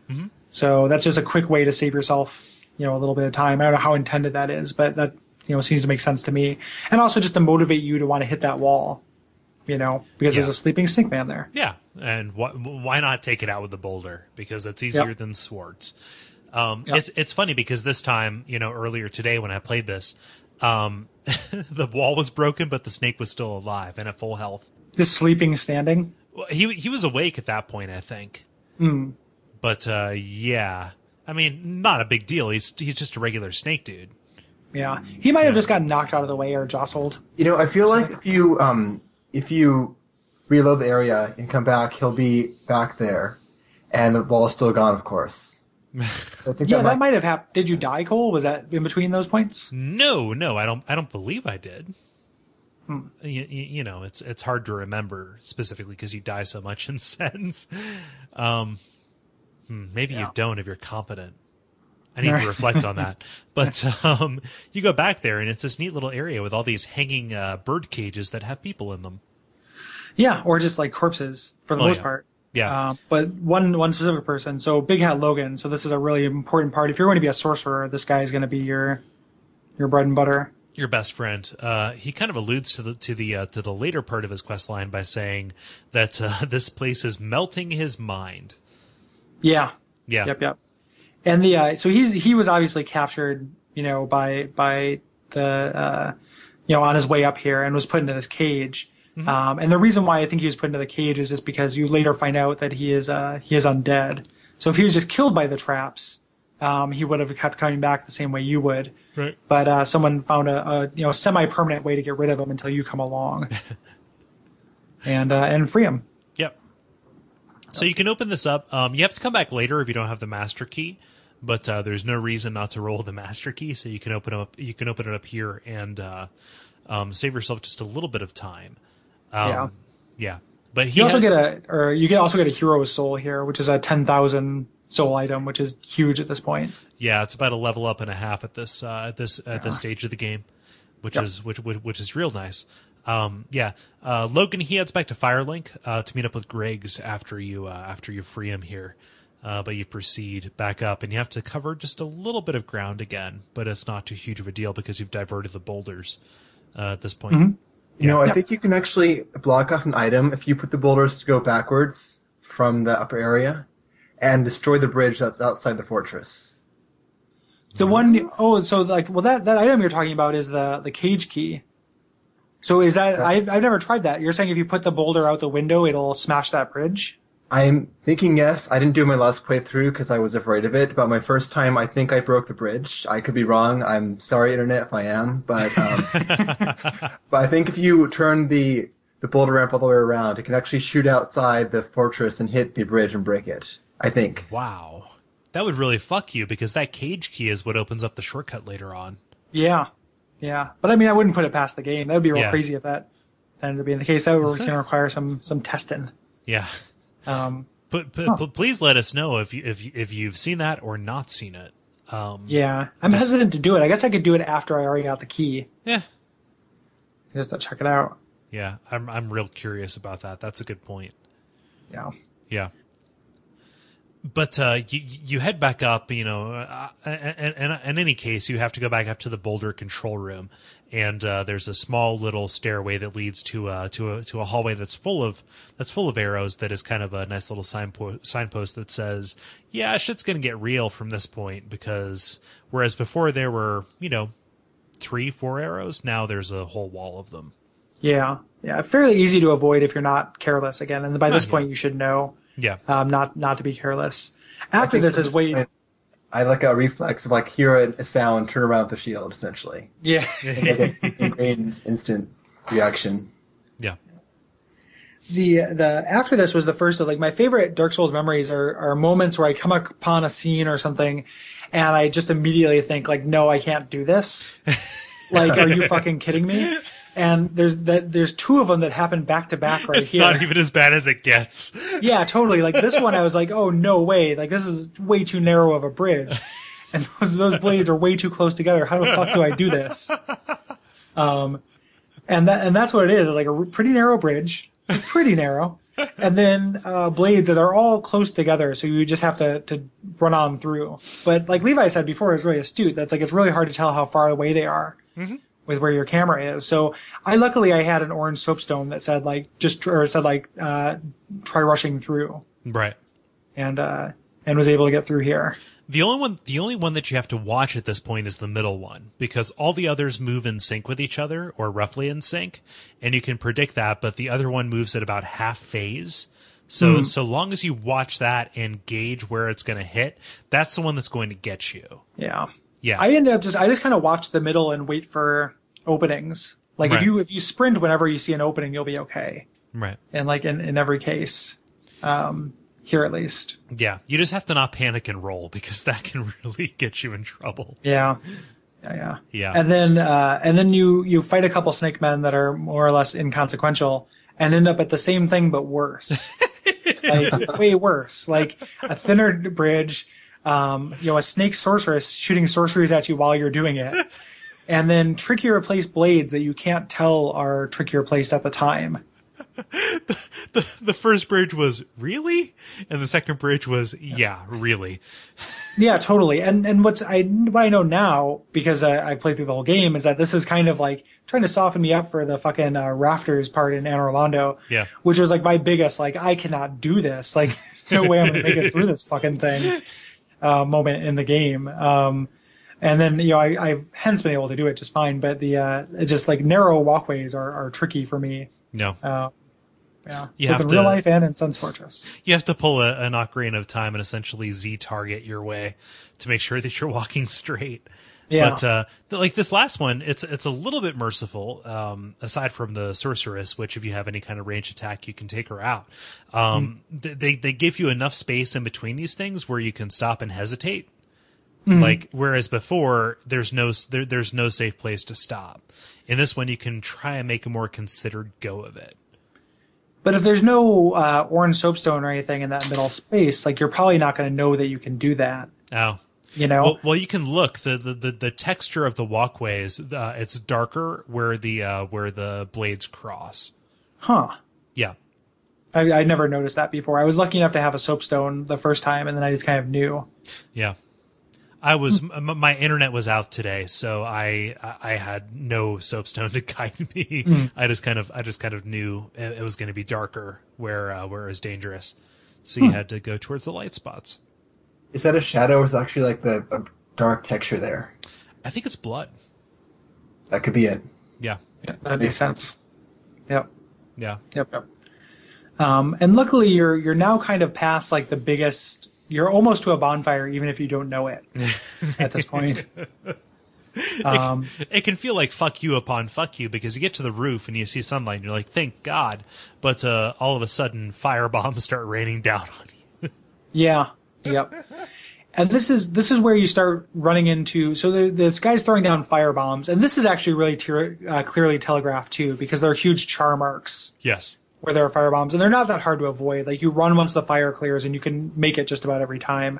Mm-hmm. So that's just a quick way to save yourself, a little bit of time. I don't know how intended that is, but that seems to make sense to me, and also just to motivate you to want to hit that wall, because there's a sleeping snake man there. Yeah, and why not take it out with the boulder, because it's easier than swords. It's funny because this time, earlier today when I played this, the wall was broken, but the snake was still alive and at full health. Just sleeping, standing? Well, he was awake at that point, I think. But, yeah. I mean, not a big deal. He's just a regular snake dude. Yeah. He might have just gotten knocked out of the way or jostled. I feel like if you reload the area and come back, he'll be back there. And the wall is still gone, of course. I think that might have happened. Did you die, Kole? Was that in between those points? No, I don't believe I did. You know, it's hard to remember specifically because you die so much in Sens. Maybe you don't if you're competent. I need to reflect on that. But you go back there, and it's this neat little area with all these hanging bird cages that have people in them. Yeah, or just like corpses for the most part. Yeah. But one specific person. So Big Hat Logan. So this is a really important part. If you're going to be a sorcerer, this guy is going to be your bread and butter. Your best friend. He kind of alludes to the later part of his quest line by saying that this place is melting his mind. Yeah. Yeah. Yep. And so he was obviously captured, by the on his way up here and was put into this cage. Mm-hmm. And the reason why I think he was put into the cage is just because you later find out that he is undead. So if he was just killed by the traps, he would have kept coming back the same way you would. Right. But someone found a semi-permanent way to get rid of him until you come along and free him. Yep. So you can open this up. You have to come back later if you don't have the master key, but there's no reason not to roll the master key. So you can open up. You can open it up here and save yourself just a little bit of time. Yeah. But you also get a hero's soul here, which is a 10,000 soul item, which is huge at this point. Yeah, it's about a level up and a half at this stage of the game, which is real nice. Logan, he heads back to Firelink to meet up with Griggs after you free him here, but you proceed back up and you have to cover just a little bit of ground again, but it's not too huge of a deal because you've diverted the boulders at this point. Mm-hmm. I think you can actually block off an item if you put the boulders to go backwards from the upper area and destroy the bridge that's outside the fortress. The that item you're talking about is the cage key. So is that, I've never tried that. You're saying if you put the boulder out the window, it'll smash that bridge? I'm thinking yes. I didn't do my last playthrough because I was afraid of it, but my first time, I think I broke the bridge. I could be wrong. I'm sorry, Internet, if I am, but but I think if you turn the boulder ramp all the way around, it can actually shoot outside the fortress and hit the bridge and break it, I think. Wow. That would really fuck you because that cage key is what opens up the shortcut later on. Yeah. But I mean, I wouldn't put it past the game. That would be real crazy if that ended up being the case. That was going to require some testing. Yeah. Please let us know if you've seen that or not seen it. I'm hesitant to do it. I guess I could do it after I already got the key. Yeah. Just to check it out. Yeah, I'm real curious about that. That's a good point. Yeah. But you head back up, and in any case, you have to go back up to the boulder control room, and there's a small little stairway that leads to a hallway that's full of arrows. That is kind of a nice little signpost that says, "Yeah, shit's gonna get real from this point." Because whereas before there were 3-4 arrows, now there's a whole wall of them. Yeah, fairly easy to avoid if you're not careless again, and by this point you should know. Yeah. Not to be careless. After this is wait. I like a reflex of hear a sound, turn around with the shield, essentially. Yeah. Ingrained instant reaction. Yeah. The after this was the first of my favorite Dark Souls memories are moments where I come upon a scene or something, and I just immediately think no, I can't do this. Are you fucking kidding me? And there's two of them that happen back to back right it's here. It's not even as bad as it gets. Yeah, totally. This one, I was like, oh, no way. This is way too narrow of a bridge. And those blades are way too close together. How the fuck do I do this? And that's what it is. It's a pretty narrow bridge. Pretty narrow. And then blades that are all close together, so you just have to run on through. But like Levi said before, it's really astute. That's it's really hard to tell how far away they are. Mm-hmm. With where your camera is. So I had an orange soapstone that said try rushing through. Right. And was able to get through here. The only one that you have to watch at this point is the middle one, because all the others move in sync with each other, or roughly in sync, and you can predict that, but the other one moves at about half phase. So so long as you watch that and gauge where it's going to hit, that's the one that's going to get you. Yeah. Yeah. I just kind of watch the middle and wait for openings. Right. if you sprint whenever you see an opening, you'll be okay. Right. And in every case. here at least. Yeah, you just have to not panic and roll because that can really get you in trouble. Yeah. Yeah. And then you fight a couple snake men that are more or less inconsequential and end up at the same thing but worse. Like way worse. Like a thinner bridge, a snake sorceress shooting sorceries at you while you're doing it. And then trickier placed blades that you can't tell are trickier placed at the time. The first bridge was really, and the second bridge was really. Yeah, totally. And what I know now, because I played through the whole game, is that this is kind of like trying to soften me up for the fucking rafters part in Anor Londo. Yeah. Which was like my biggest, like, I cannot do this. Like, there's no way I'm going to make it through this fucking thing moment in the game. And then, I've hence been able to do it just fine. But just like narrow walkways are tricky for me. No. Yeah. You both have in to, real life and in Sun's Fortress. You have to pull an ocarina of time and essentially Z-target your way to make sure that you're walking straight. Yeah. But like this last one, it's a little bit merciful, aside from the sorceress, which if you have any kind of range attack, you can take her out. They give you enough space in between these things where you can stop and hesitate. Like, whereas before, there's no safe place to stop. In this one, you can try and make a more considered go of it. But if there's no orange soapstone or anything in that middle space, like, you're probably not going to know that you can do that. Oh. Well, you can look. The texture of the walkways, it's darker where the blades cross. Huh. Yeah. I never noticed that before. I was lucky enough to have a soapstone the first time, and then I just kind of knew. Yeah. I was my internet was out today, so I had no soapstone to guide me. I just kind of knew it was going to be darker where it was dangerous, so you had to go towards the light spots. Is that a shadow, or is it actually like a dark texture there? I think it's blood. That could be it. Yeah, that makes sense. Yep. Yeah. Yep. And luckily, you're now kind of past like the biggest. You're almost to a bonfire, even if you don't know it at this point. It can feel like fuck you upon fuck you because you get to the roof and you see sunlight and you're like, thank God. But all of a sudden, fire bombs start raining down on you. Yeah. Yep. And this is where you start running into. So this guy's throwing down fire bombs, and this is actually really clearly telegraphed too, because there are huge char marks. Yes. Where there are fire bombs, and they're not that hard to avoid. Like, you run once the fire clears, and you can make it just about every time.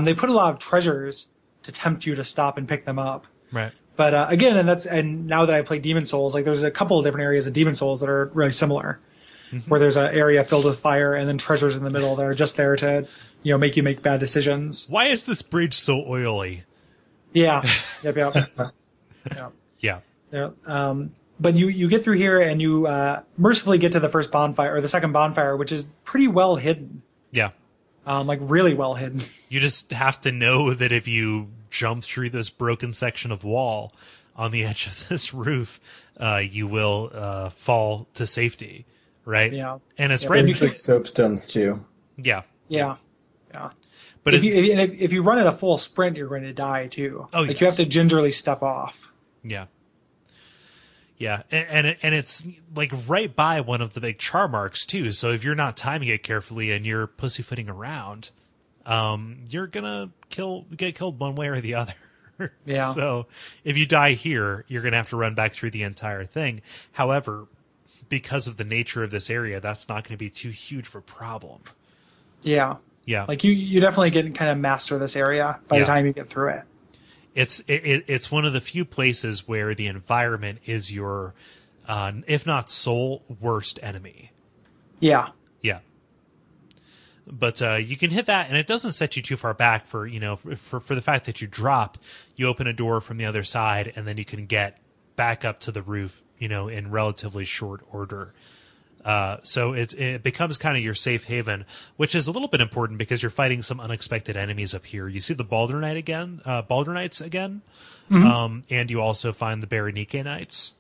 They put a lot of treasures to tempt you to stop and pick them up. Right. But again, and now that I play Demon Souls, like, there's a couple of different areas of Demon Souls that are really similar, where there's an area filled with fire and then treasures in the middle that are just there to, make you make bad decisions. Why is this bridge so oily? Yeah. Yep. Yeah. Yeah. But you get through here and you mercifully get to the first bonfire, or the second bonfire, which is pretty well hidden. Yeah. Like, really well hidden. You just have to know that if you jump through this broken section of wall on the edge of this roof, you will fall to safety, right? Yeah. And it's right. Like soapstones too. Yeah. Yeah. But if you run at a full sprint, you're going to die too. Oh, like, you have to gingerly step off. Yeah. Yeah, and it's like right by one of the big char marks too. So if you're not timing it carefully and you're pussyfooting around, you're gonna get killed one way or the other. Yeah. So if you die here, you're gonna have to run back through the entire thing. However, because of the nature of this area, that's not going to be too huge of a problem. Yeah. Yeah. Like, you definitely get kind of master this area by the time you get through it. It's one of the few places where the environment is your, if not sole, worst enemy. Yeah. Yeah. But you can hit that, and it doesn't set you too far back for the fact that you drop. You open a door from the other side, and then you can get back up to the roof, in relatively short order. So it becomes kind of your safe haven, which is a little bit important because you're fighting some unexpected enemies up here. You see the Baldurnites again, and you also find the Berenike Knights.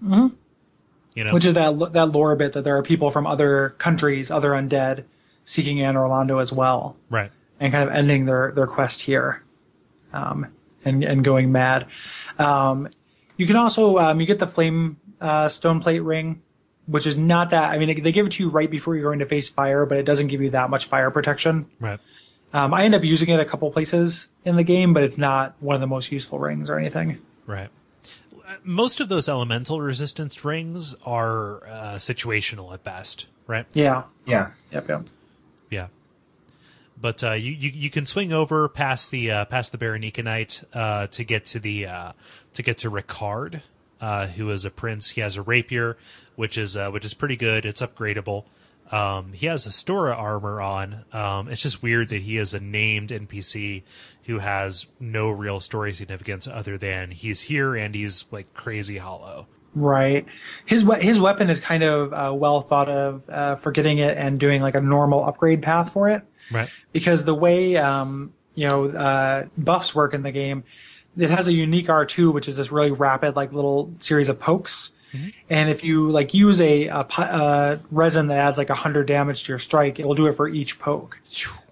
Mm-hmm. Which is that lore bit that there are people from other countries, other undead, seeking Anor Londo as well, right? And kind of ending their quest here, and going mad. You can also you get the flame stone plate ring which is not that. I mean, they give it to you right before you're going to face fire, but it doesn't give you that much fire protection. Right. I end up using it a couple places in the game, but it's not one of the most useful rings or anything. Right. Most of those elemental resistance rings are situational at best, right? Yeah. Yep. Yeah. But you can swing over past the Baronica Knight to get to Ricard, who is a prince. He has a rapier, which is pretty good. It's upgradable. He has a Stora armor on. It's just weird that he is a named NPC who has no real story significance other than he's here and he's like crazy hollow. Right. His weapon is kind of well thought of for getting it and doing like a normal upgrade path for it. Right. Because the way buffs work in the game, it has a unique R2, which is this really rapid like little series of pokes. Mm-hmm. And if you like use a resin that adds like 100 damage to your strike, it will do it for each poke.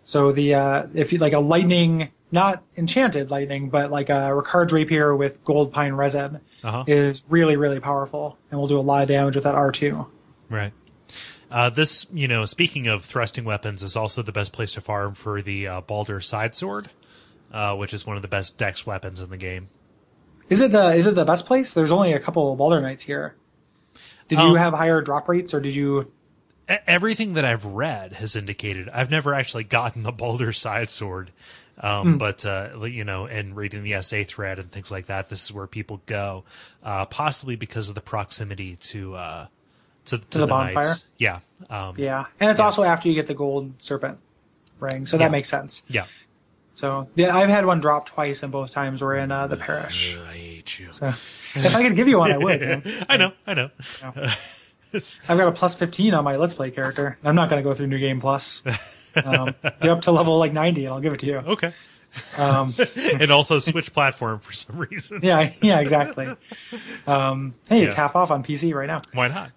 So if you like a lightning, not enchanted lightning, but like a Ricard's rapier with gold pine resin is really, really powerful and will do a lot of damage with that R2. Right. This, speaking of thrusting weapons, is also the best place to farm for the Baldur side sword, which is one of the best dex weapons in the game. Is it the best place? There's only a couple of Baldur Knights here. Did you have higher drop rates, or did you? Everything that I've read has indicated I've never actually gotten a Baldur side sword, but and reading the SA thread and things like that, this is where people go, possibly because of the proximity to the bonfire. Knights. Yeah, and it's also after you get the gold serpent ring, so that makes sense. Yeah. So I've had one drop twice, and both times were in the parish. I hate you. So if I could give you one, I would. Man. I know. I've got a plus 15 on my Let's Play character. I'm not going to go through New Game Plus. Get up to level like 90, and I'll give it to you. Okay. And also switch platform for some reason. Yeah, exactly. It's half off on PC right now. Why not?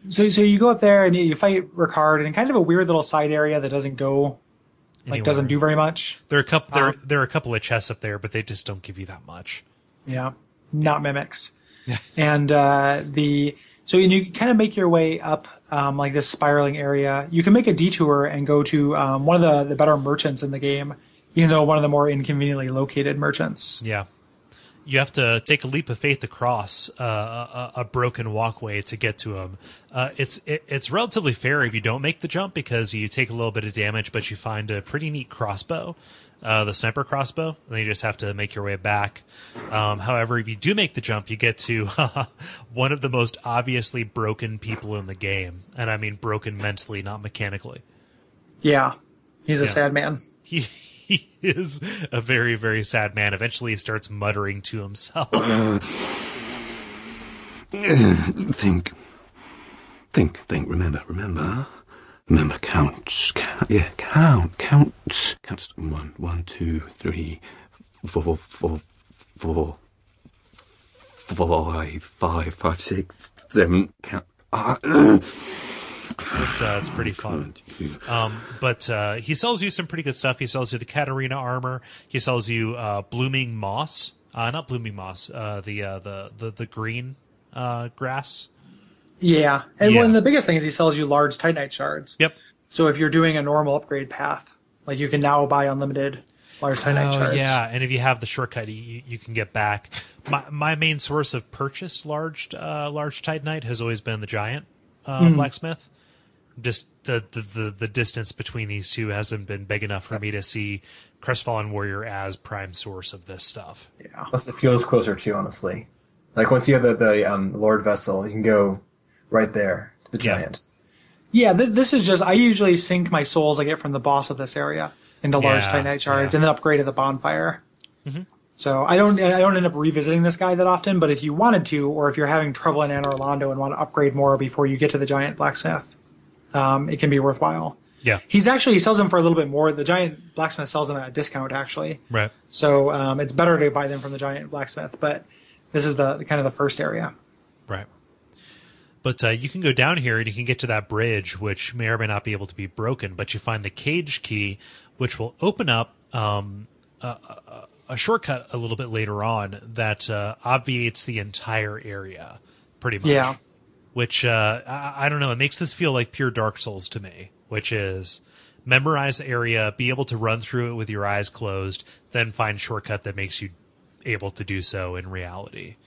So you go up there and you fight Ricard in kind of a weird little side area that doesn't go. Doesn't do very much. There are a couple of chests up there, but they just don't give you that much. Yeah, not mimics. And so you kind of make your way up like this spiraling area. You can make a detour and go to one of the better merchants in the game, even though one of the more inconveniently located merchants. Yeah. You have to take a leap of faith across a broken walkway to get to him. It's relatively fair if you don't make the jump because you take a little bit of damage, but you find a pretty neat crossbow, the sniper crossbow, and you just have to make your way back. However, if you do make the jump, you get to one of the most obviously broken people in the game, and I mean broken mentally, not mechanically. Yeah, he's a sad man. He is a very, very sad man. Eventually, he starts muttering to himself. Think. Remember, counts. Counts. 1, 2, 3, 4, 5, 6, 7. Count. It's pretty fun. But he sells you some pretty good stuff. He sells you the Katarina armor. He sells you blooming moss. Not blooming moss. The green grass. Yeah. And one of the biggest thing is he sells you large Titanite shards. Yep. So if you're doing a normal upgrade path, like you can now buy unlimited large Titanite shards. Yeah, and if you have the shortcut, you can get back. My main source of purchased large Titanite has always been the giant blacksmith. Just the distance between these two hasn't been big enough for me to see Crestfallen Warrior as prime source of this stuff. Yeah. Plus it feels closer too, honestly. Like once you have the Lord Vessel, you can go right there to the giant. Yeah, this is just, I usually sink my souls I get from the boss of this area into large Titanite shards and then upgrade to the bonfire. Mm-hmm. So I don't end up revisiting this guy that often, but if you wanted to, or if you're having trouble in Anor Londo and want to upgrade more before you get to the giant blacksmith, it can be worthwhile. Yeah. He sells them for a little bit more. The giant blacksmith sells them at a discount, actually. Right. So it's better to buy them from the giant blacksmith, but this is the kind of the first area. Right. But you can go down here and you can get to that bridge, which may or may not be able to be broken, but you find the cage key, which will open up a shortcut a little bit later on that obviates the entire area, pretty much. Yeah. which I don't know. It makes this feel like pure Dark Souls to me, which is memorize the area, be able to run through it with your eyes closed, then find shortcut that makes you able to do so in reality.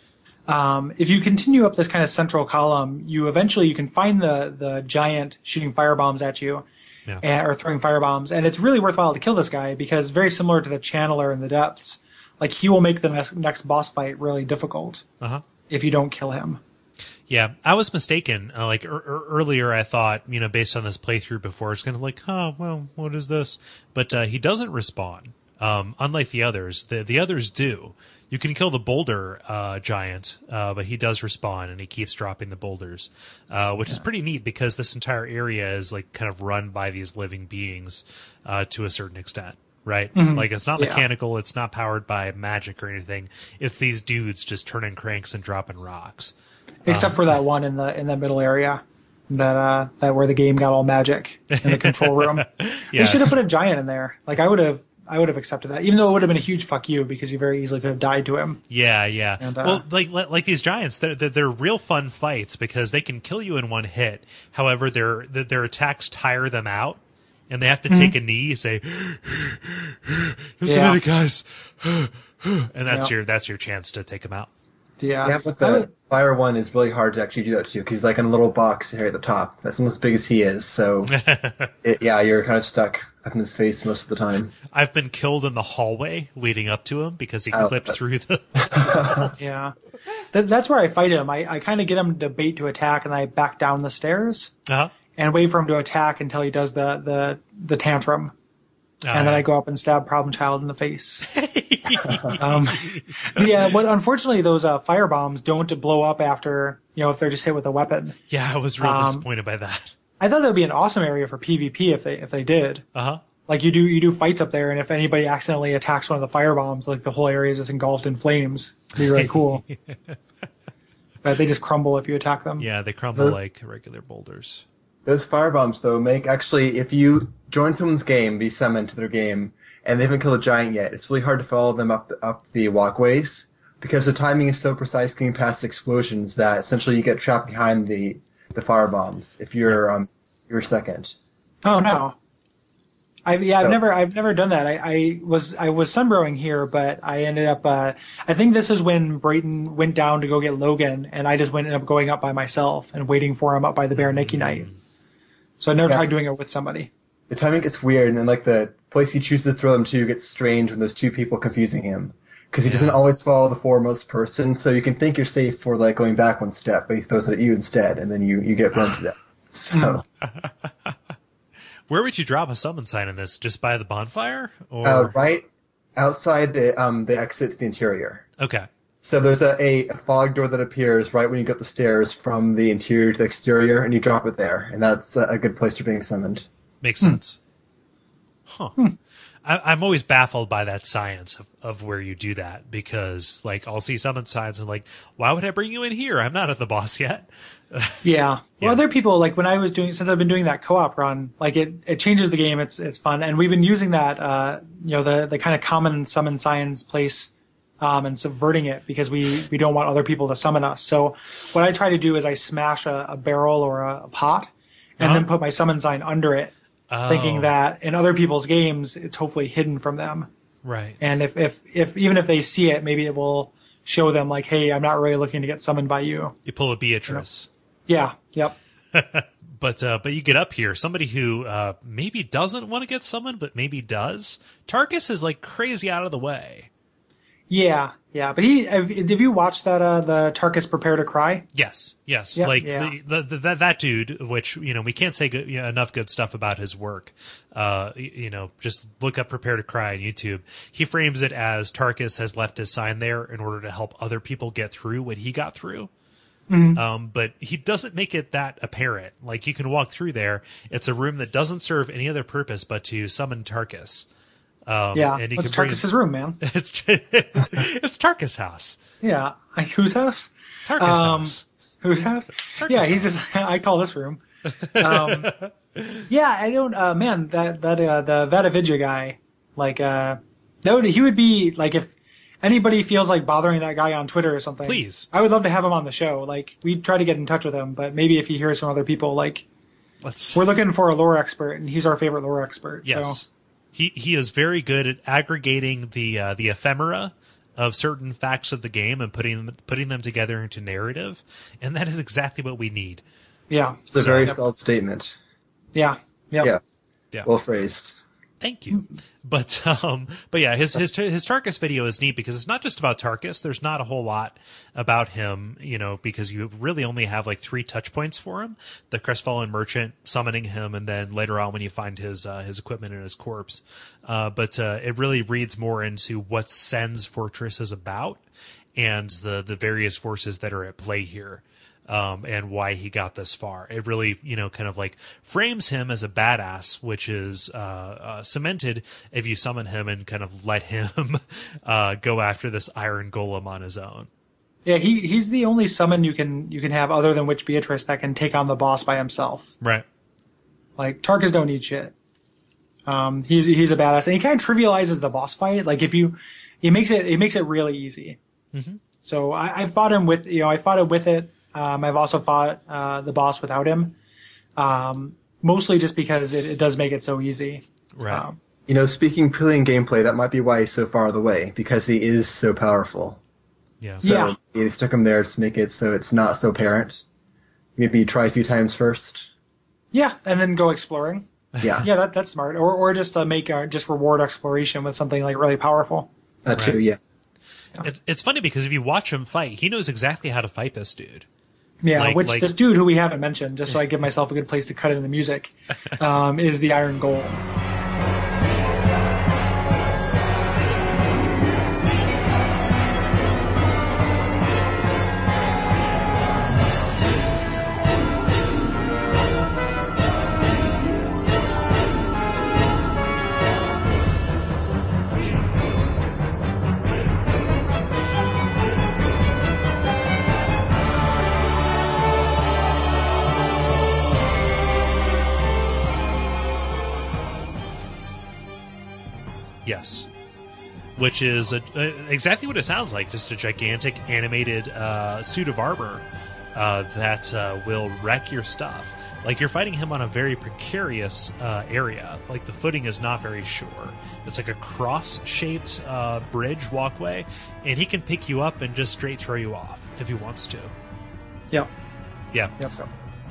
If you continue up this kind of central column, you can find the giant shooting firebombs at you, or throwing firebombs, and it's really worthwhile to kill this guy because very similar to the Channeler in the depths, like he will make the next boss fight really difficult if you don't kill him. Yeah, I was mistaken. Earlier, I thought, based on this playthrough before, it's kind of like, oh, well, what is this? But he doesn't respawn, unlike the others. The others do. You can kill the boulder giant, but he does respawn, and he keeps dropping the boulders, which is pretty neat because this entire area is like kind of run by these living beings to a certain extent. Right? Mm-hmm. Like, it's not mechanical, it's not powered by magic or anything. It's these dudes just turning cranks and dropping rocks. Except for that one in the middle area, that where the game got all magic in the control room. They should have put a giant in there. Like, I would have accepted that, even though it would have been a huge fuck you because you very easily could have died to him. Yeah. And, well, like these giants, they're real fun fights because they can kill you in one hit. However, their attacks tire them out. And they have to take a knee and say, "Just a minute, guys," and that's your chance to take them out. Yeah, but the fire one is really hard to actually do that too, because he's like in a little box here at the top. That's almost as big as he is, so you're kind of stuck up in his face most of the time. I've been killed in the hallway leading up to him because he clipped through the. Yeah, that's where I fight him. I kind of get him to bait to attack, and I back down the stairs. And wait for him to attack until he does the tantrum. And then I go up and stab Problem Child in the face. But unfortunately those firebombs don't blow up after, if they're just hit with a weapon. Yeah, I was real disappointed by that. I thought that would be an awesome area for PvP if they did. Like you do fights up there, and if anybody accidentally attacks one of the firebombs, like the whole area is just engulfed in flames. It'd be really cool. But they just crumble if you attack them. Yeah, they crumble like regular boulders. Those firebombs, though, if you join someone's game, be summoned to their game, and they haven't killed a giant yet, it's really hard to follow them up the walkways, because the timing is so precise getting past explosions that essentially you get trapped behind the firebombs if you're second. Oh no. I've never done that. I was sunburrowing here, but I ended up I think this is when Brayton went down to go get Logan, and I just ended up going up by myself and waiting for him up by the Bare Nicky Night. So I never tried doing it with somebody. The timing gets weird, and then like the place he chooses to throw them to gets strange when there's two people confusing him, because he doesn't always follow the foremost person. So you can think you're safe for like going back one step, but he throws it at you instead, and then you get run to death. So. Where would you drop a summon sign in this? Just by the bonfire, or right outside the exit to the interior? Okay. So there's a fog door that appears right when you go up the stairs from the interior to the exterior, and you drop it there, and that's a good place for being summoned. Makes sense. Huh. I'm always baffled by that science of where you do that, because like I'll see summon signs and like, why would I bring you in here? I'm not at the boss yet. Yeah. Well, other people, like when I was since I've been doing that co-op run, like it changes the game. It's fun. And we've been using that, the kind of common summon signs place, and subverting it because we don't want other people to summon us. So what I try to do is I smash a barrel or a pot and then put my summon sign under it, thinking that in other people's games, it's hopefully hidden from them. Right. And if even if they see it, maybe it will show them like, hey, I'm not really looking to get summoned by you. You pull a Beatrice. Yeah. Yep. But you get up here. Somebody who maybe doesn't want to get summoned, but maybe does. Tarkus is like crazy out of the way. Yeah. But have you watched that the Tarkus Prepare to Cry? Yes. Yep, that dude, which we can't say enough good stuff about his work. Just look up Prepare to Cry on YouTube. He frames it as Tarkus has left his sign there in order to help other people get through what he got through. Mm-hmm. But he doesn't make it that apparent. Like you can walk through there. It's a room that doesn't serve any other purpose but to summon Tarkus. And it's Tarkus' room, man. It's Tarkus' house. Yeah. Whose house? Tarkus' house. Whose house? Tarkus' he's house. just, I call this room. I don't, the Vadavidya guy, like, he would be, like, anybody feels like bothering that guy on Twitter or something, Please. I would love to have him on the show. Like, we try to get in touch with him, but maybe if he hears from other people, like, we're looking for a lore expert, and he's our favorite lore expert. Yes. So. He is very good at aggregating the ephemera of certain facts of the game and putting them together into narrative, and that is exactly what we need. Yeah. It's a very solid statement. Yeah. Yep. Yeah. Well phrased. Thank you. But yeah, his Tarkus video is neat because it's not just about Tarkus. There's not a whole lot about him, because you really only have like 3 touch points for him: the Crestfallen Merchant, summoning him, and then later on when you find his equipment and his corpse. But it really reads more into what Sen's Fortress is about and the various forces that are at play here. And why he got this far. It really, kind of like frames him as a badass, which is cemented if you summon him and kind of let him go after this Iron Golem on his own. Yeah, he's the only summon you can have other than Witch Beatrice that can take on the boss by himself. Right. Like, Tarkus don't need shit. He's a badass, and he kind of trivializes the boss fight. Like, he makes it really easy. Mm-hmm. So I fought him with it. I've also fought the boss without him, mostly just because it does make it so easy. Right. Speaking purely in gameplay, that might be why he's so far the way, because he is so powerful. Yeah. So they stuck him there to make it so it's not so apparent. Maybe try a few times first. Yeah, and then go exploring. Yeah. Yeah, that's smart. Or just just reward exploration with something like really powerful. That too, yeah. It's funny because if you watch him fight, he knows exactly how to fight this dude. Yeah, this dude who we haven't mentioned, just so I give myself a good place to cut in the music, is the Iron Golem. Yes. Which is exactly what it sounds like, just a gigantic animated suit of armor that will wreck your stuff. Like, you're fighting him on a very precarious area. Like, the footing is not very sure. It's like a cross-shaped bridge walkway, and he can pick you up and just straight throw you off if he wants to. Yep. Yeah. Yep.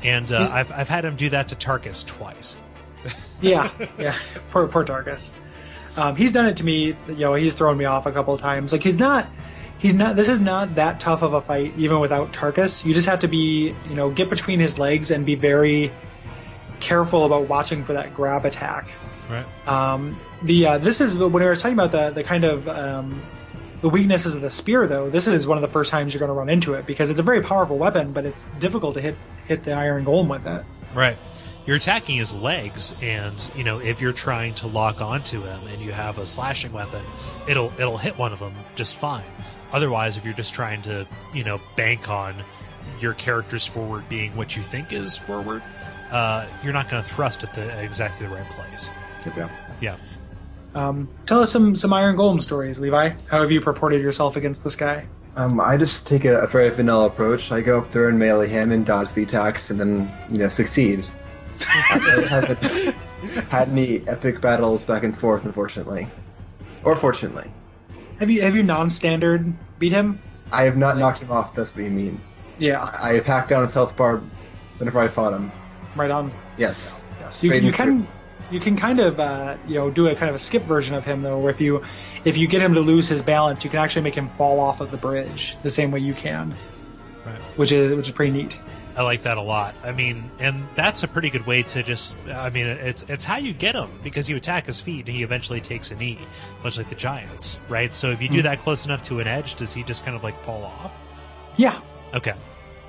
And I've had him do that to Tarkus twice. Yeah. Poor Tarkus. He's done it to me. He's thrown me off a couple of times. Like, he's not. This is not that tough of a fight, even without Tarkus. You just have to be, get between his legs and be very careful about watching for that grab attack. Right. This is when I was talking about the kind of the weaknesses of the spear, though. This is one of the first times you're going to run into it because it's a very powerful weapon, but it's difficult to hit the Iron Golem with it. Right. You're attacking his legs, and if you're trying to lock onto him and you have a slashing weapon, it'll hit one of them just fine. Otherwise, if you're just trying to bank on your character's forward being what you think is forward, you're not going to thrust at exactly the right place. Yeah. Tell us some Iron Golem stories, Levi. How have you purported yourself against this guy? I just take a very vanilla approach. I go up there and melee him and dodge the attacks, and then succeed. I haven't had any epic battles back and forth, unfortunately, or fortunately. Have you non-standard beat him? I have not knocked him off. That's what you mean. Yeah, I have hacked down his health bar whenever I fought him. Right on. Yes. You can kind of do a kind of a skip version of him, though, where if you get him to lose his balance, you can actually make him fall off of the bridge the same way you can. Right. Which is pretty neat. I like that a lot. I mean, and that's a pretty good way to it's how you get him, because you attack his feet and he eventually takes a knee, much like the giants, right? So if you do that close enough to an edge, does he just kind of like fall off? Yeah. Okay.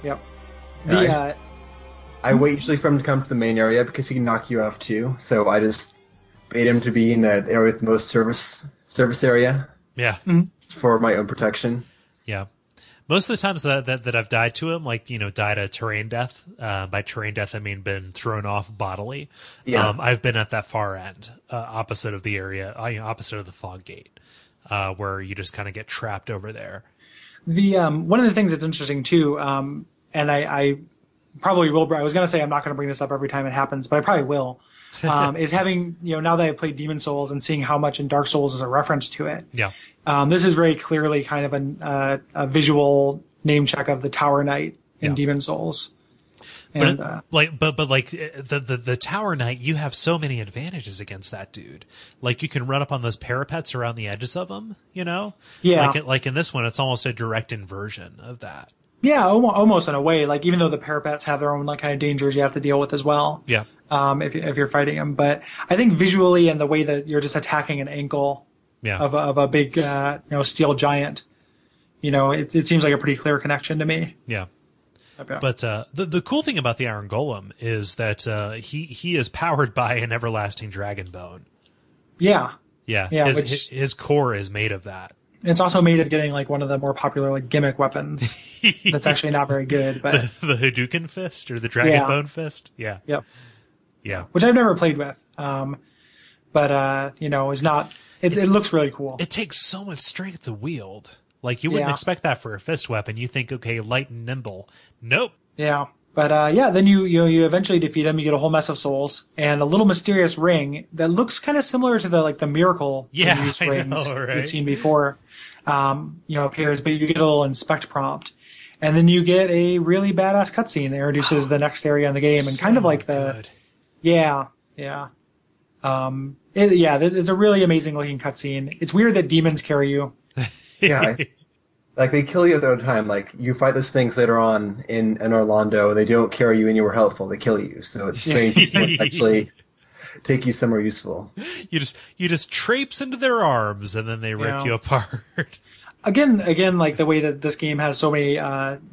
Yep. I wait usually for him to come to the main area because he can knock you off too. So I just bait him to be in the area with the most service area. Yeah. For my own protection. Yeah. Most of the times that I've died to him, died a terrain death. By terrain death, I mean been thrown off bodily. Yeah. I've been at that far end, opposite of the area, opposite of the fog gate. where you just kind of get trapped over there. The one of the things that's interesting too, and I probably will. I was going to say I'm not going to bring this up every time it happens, but I probably will. Is having, now that I've played Demon Souls and seeing how much in Dark Souls is a reference to it. Yeah. This is very clearly kind of a visual name check of the Tower Knight in Demon Souls. And, but the Tower Knight, you have so many advantages against that dude. Like, you can run up on those parapets around the edges of them, Yeah. Like in this one, it's almost a direct inversion of that. Yeah, almost in a way. Like, even though the parapets have their own like kind of dangers you have to deal with as well. Yeah. If you're fighting them, but I think visually and the way that you're just attacking an ankle of a big steel giant, it seems like a pretty clear connection to me. Yeah. But the cool thing about the Iron Golem is that he is powered by an everlasting dragon bone. Yeah. Yeah. His core is made of that. It's also made of getting like one of the more popular like gimmick weapons that's actually not very good. But the Hadouken fist or the dragon bone fist. Yeah. Yep. Yeah. Which I've never played with. But is not. It looks really cool. It takes so much strength to wield. Like, you wouldn't expect that for a fist weapon. You think, okay, light and nimble. Nope. Yeah. But then you eventually defeat him. You get a whole mess of souls and a little mysterious ring that looks kind of similar to the miracle rings we've seen before. Appears, but you get a little inspect prompt, and then you get a really badass cutscene that introduces the next area in the game, and kind of like good. It's a really amazing looking cutscene. It's weird that demons carry you. Yeah. Like, they kill you at their own time. Like, you fight those things later on in Londo, and they don't carry you anywhere helpful. They kill you. So it's strange to actually take you somewhere useful. You just traipse into their arms, and then they rip you apart. Again, like the way that this game has so many,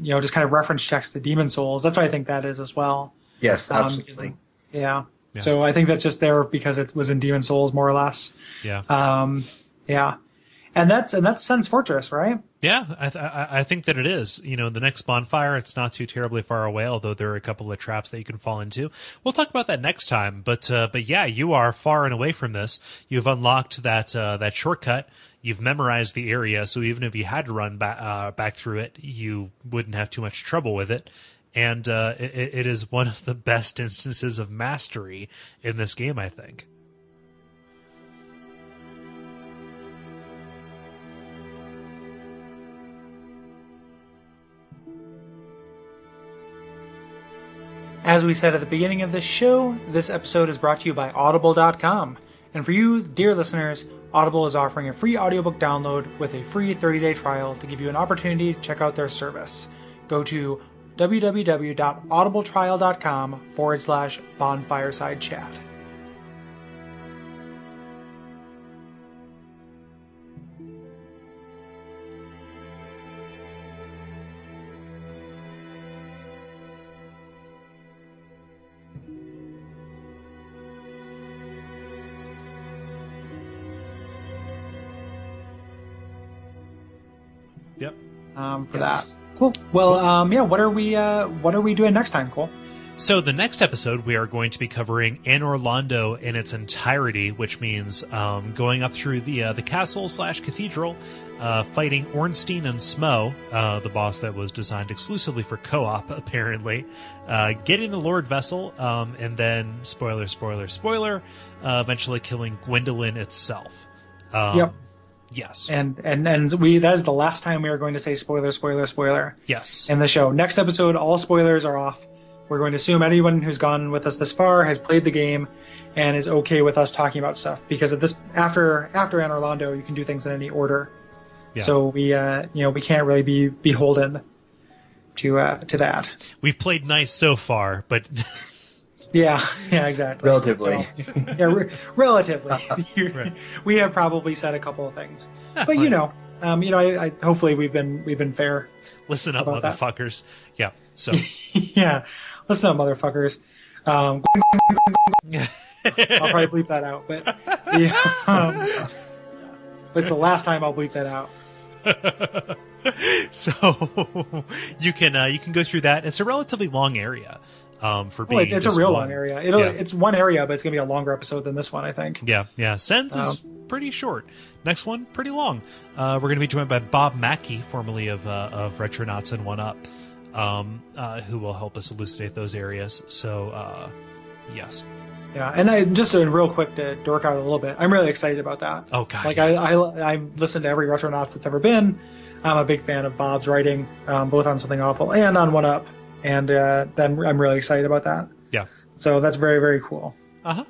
just kind of reference checks to Demon Souls. That's what I think that is as well. Yes, absolutely. Yeah. So I think that's just there because it was in Demon Souls, more or less. Yeah. And that's Sen's Fortress, right? Yeah, I think that it is. The next bonfire, it's not too terribly far away, although there are a couple of traps that you can fall into. We'll talk about that next time. But yeah, you are far and away from this. You've unlocked that shortcut. You've memorized the area, so even if you had to run back through it, you wouldn't have too much trouble with it. And it is one of the best instances of mastery in this game, I think. As we said at the beginning of this show, this episode is brought to you by Audible.com. And for you, dear listeners, Audible is offering a free audiobook download with a free 30-day trial to give you an opportunity to check out their service. Go to www.audibletrial.com/bonfiresidechat. Yep. For that. Cool. Well, what are we doing next time, Cole? So the next episode, we are going to be covering Anor Londo in its entirety, which means going up through the castle/cathedral, fighting Ornstein and Smo, the boss that was designed exclusively for co-op, apparently, getting the Lord Vessel, and then, spoiler, eventually killing Gwendolyn itself. Yep. Yes. And that is the last time we are going to say spoiler. Yes. In the show. Next episode, all spoilers are off. We're going to assume anyone who's gone with us this far has played the game and is okay with us talking about stuff, because after Anor Londo, you can do things in any order. Yeah. So we can't really be beholden to that. We've played nice so far, but yeah, exactly. Relatively. So, relatively. Right. We have probably said a couple of things, but I hopefully we've been fair. Listen up, motherfuckers. That. Yeah. So yeah, listen up, motherfuckers. I'll probably bleep that out, but it's the last time I'll bleep that out. So you can go through that. It's a relatively long area. for being. It's a real long area. It's one area, but it's going to be a longer episode than this one, I think. Yeah. Sens is pretty short. Next one, pretty long. We're going to be joined by Bob Mackey, formerly of Retronauts and 1UP, who will help us elucidate those areas. So, yes. Yeah, and just real quick to dork out a little bit, I'm really excited about that. Oh, God. Like, I listened to every Retronauts that's ever been. I'm a big fan of Bob's writing, both on Something Awful and on 1UP. And then I'm really excited about that. Yeah. So that's very, very cool. Uh-huh.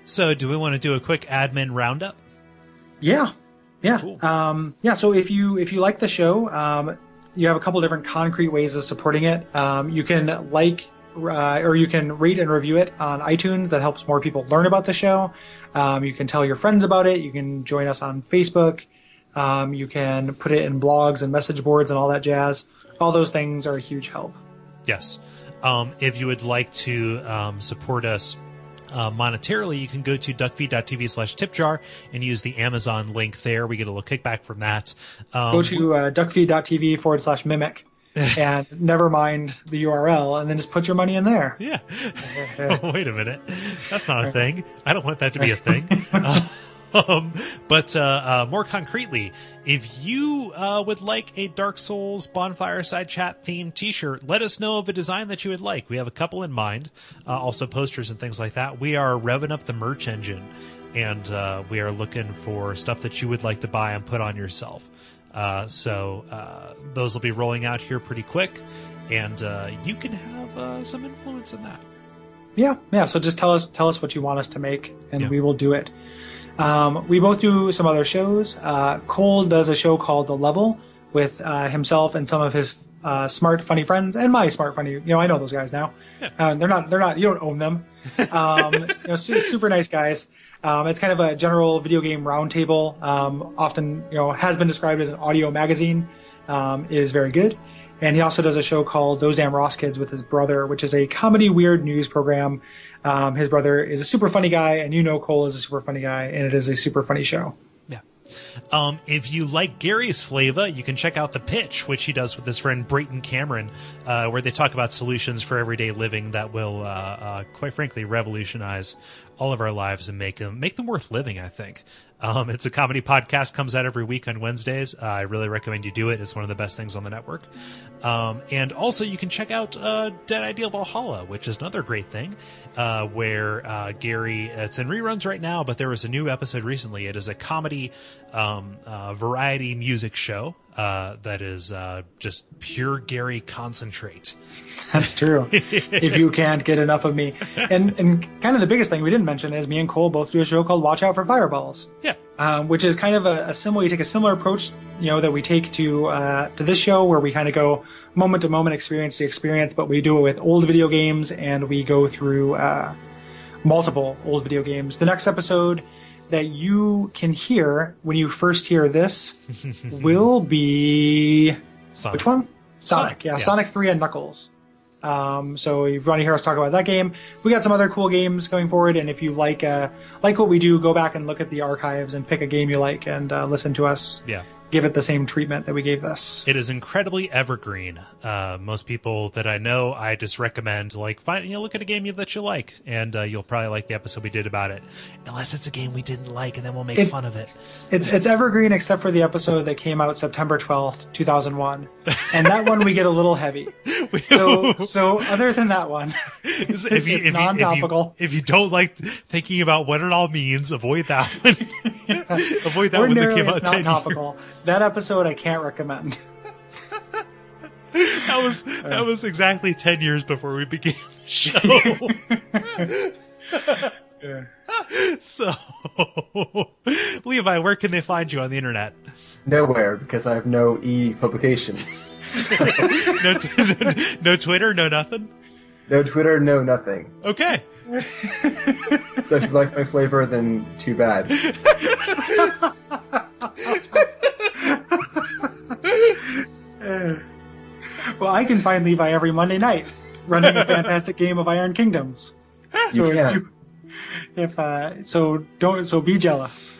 So do we want to do a quick admin roundup? Yeah. Cool. So if you like the show, you have a couple different concrete ways of supporting it. You can or you can rate and review it on iTunes. That helps more people learn about the show. You can tell your friends about it. You can join us on Facebook. You can put it in blogs and message boards and all that jazz. All those things are a huge help. Yes. If you would like to support us monetarily, you can go to Duckfeed.tv/tipjar and use the Amazon link there. We get a little kickback from that. Go to Duckfeed.tv/mimic and never mind the URL, and then just put your money in there. Yeah. Wait a minute. That's not a thing. I don't want that to be a thing. But more concretely, if you would like a Dark Souls Bonfire Side Chat themed t-shirt, let us know of a design that you would like. We have a couple in mind, also posters and things like that. We are revving up the merch engine, and we are looking for stuff that you would like to buy and put on yourself. So those will be rolling out here pretty quick, and you can have some influence in that. Yeah. So just tell us what you want us to make, and we will do it. We both do some other shows. Kole does a show called The Level with himself and some of his smart, funny friends, and my smart, funny. I know those guys now. Yeah. They're not. You don't own them. Super nice guys. It's kind of a general video game roundtable. Often, has been described as an audio magazine. Is very good. And he also does a show called Those Damn Ross Kids with his brother, which is a comedy weird news program. His brother is a super funny guy, and Kole is a super funny guy, and it is a super funny show. Yeah. If you like Gary's flavor, you can check out The Pitch, which he does with his friend Brayton Cameron, where they talk about solutions for everyday living that will, quite frankly, revolutionize all of our lives and make them worth living, I think. It's a comedy podcast, comes out every week on Wednesdays. I really recommend you do it. It's one of the best things on the network. And also you can check out Dead Idea Valhalla, which is another great thing, where Gary, it's in reruns right now, but there was a new episode recently. It is a comedy variety music show that is just pure Gary concentrate. That's true. If you can't get enough of me. And kind of the biggest thing we didn't mention is me and Kole both do a show called Watch Out for Fireballs. Yeah. Which is kind of we take a similar approach, that we take to this show, where we kind of go moment to moment, experience to experience, but we do it with old video games, and we go through multiple old video games. The next episode that you can hear when you first hear this will be Sonic. Which one? Sonic. Yeah, Sonic 3 and Knuckles. So you want to hear us talk about that game. We got some other cool games going forward, and if you like what we do, go back and look at the archives and pick a game you like and listen to us. Yeah. Give it the same treatment that we gave this. It is incredibly evergreen. Most people that I know, I just recommend look at a game that you like, and you'll probably like the episode we did about it. Unless it's a game we didn't like, and then we'll make fun of it. It's evergreen except for the episode that came out September 12th, 2001, and that one we get a little heavy. So other than that one, it's non-topical. If you don't like thinking about what it all means, avoid that one. Avoid that one that came out it's 10 not topical. That episode I can't recommend. That was exactly 10 years before we began the show. Yeah. So, Levi, where can they find you on the internet? Nowhere, because I have no e-publications. No Twitter, no nothing? No Twitter, no nothing. Okay. So if you like my flavor, then too bad. Well, I can find Levi every Monday night running a fantastic game of Iron Kingdoms. So so be jealous.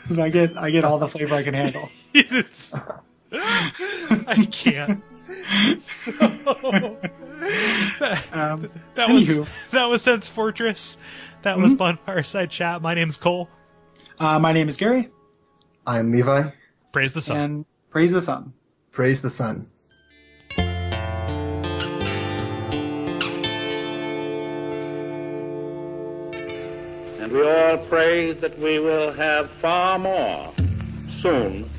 Because I get all the flavor I can handle. I can't. So That was Sense Fortress. That was Bonfireside Chat. My name's Kole. My name is Gary. I'm Levi. Praise the sun. And praise the sun. Praise the sun. And we all pray that we will have far more soon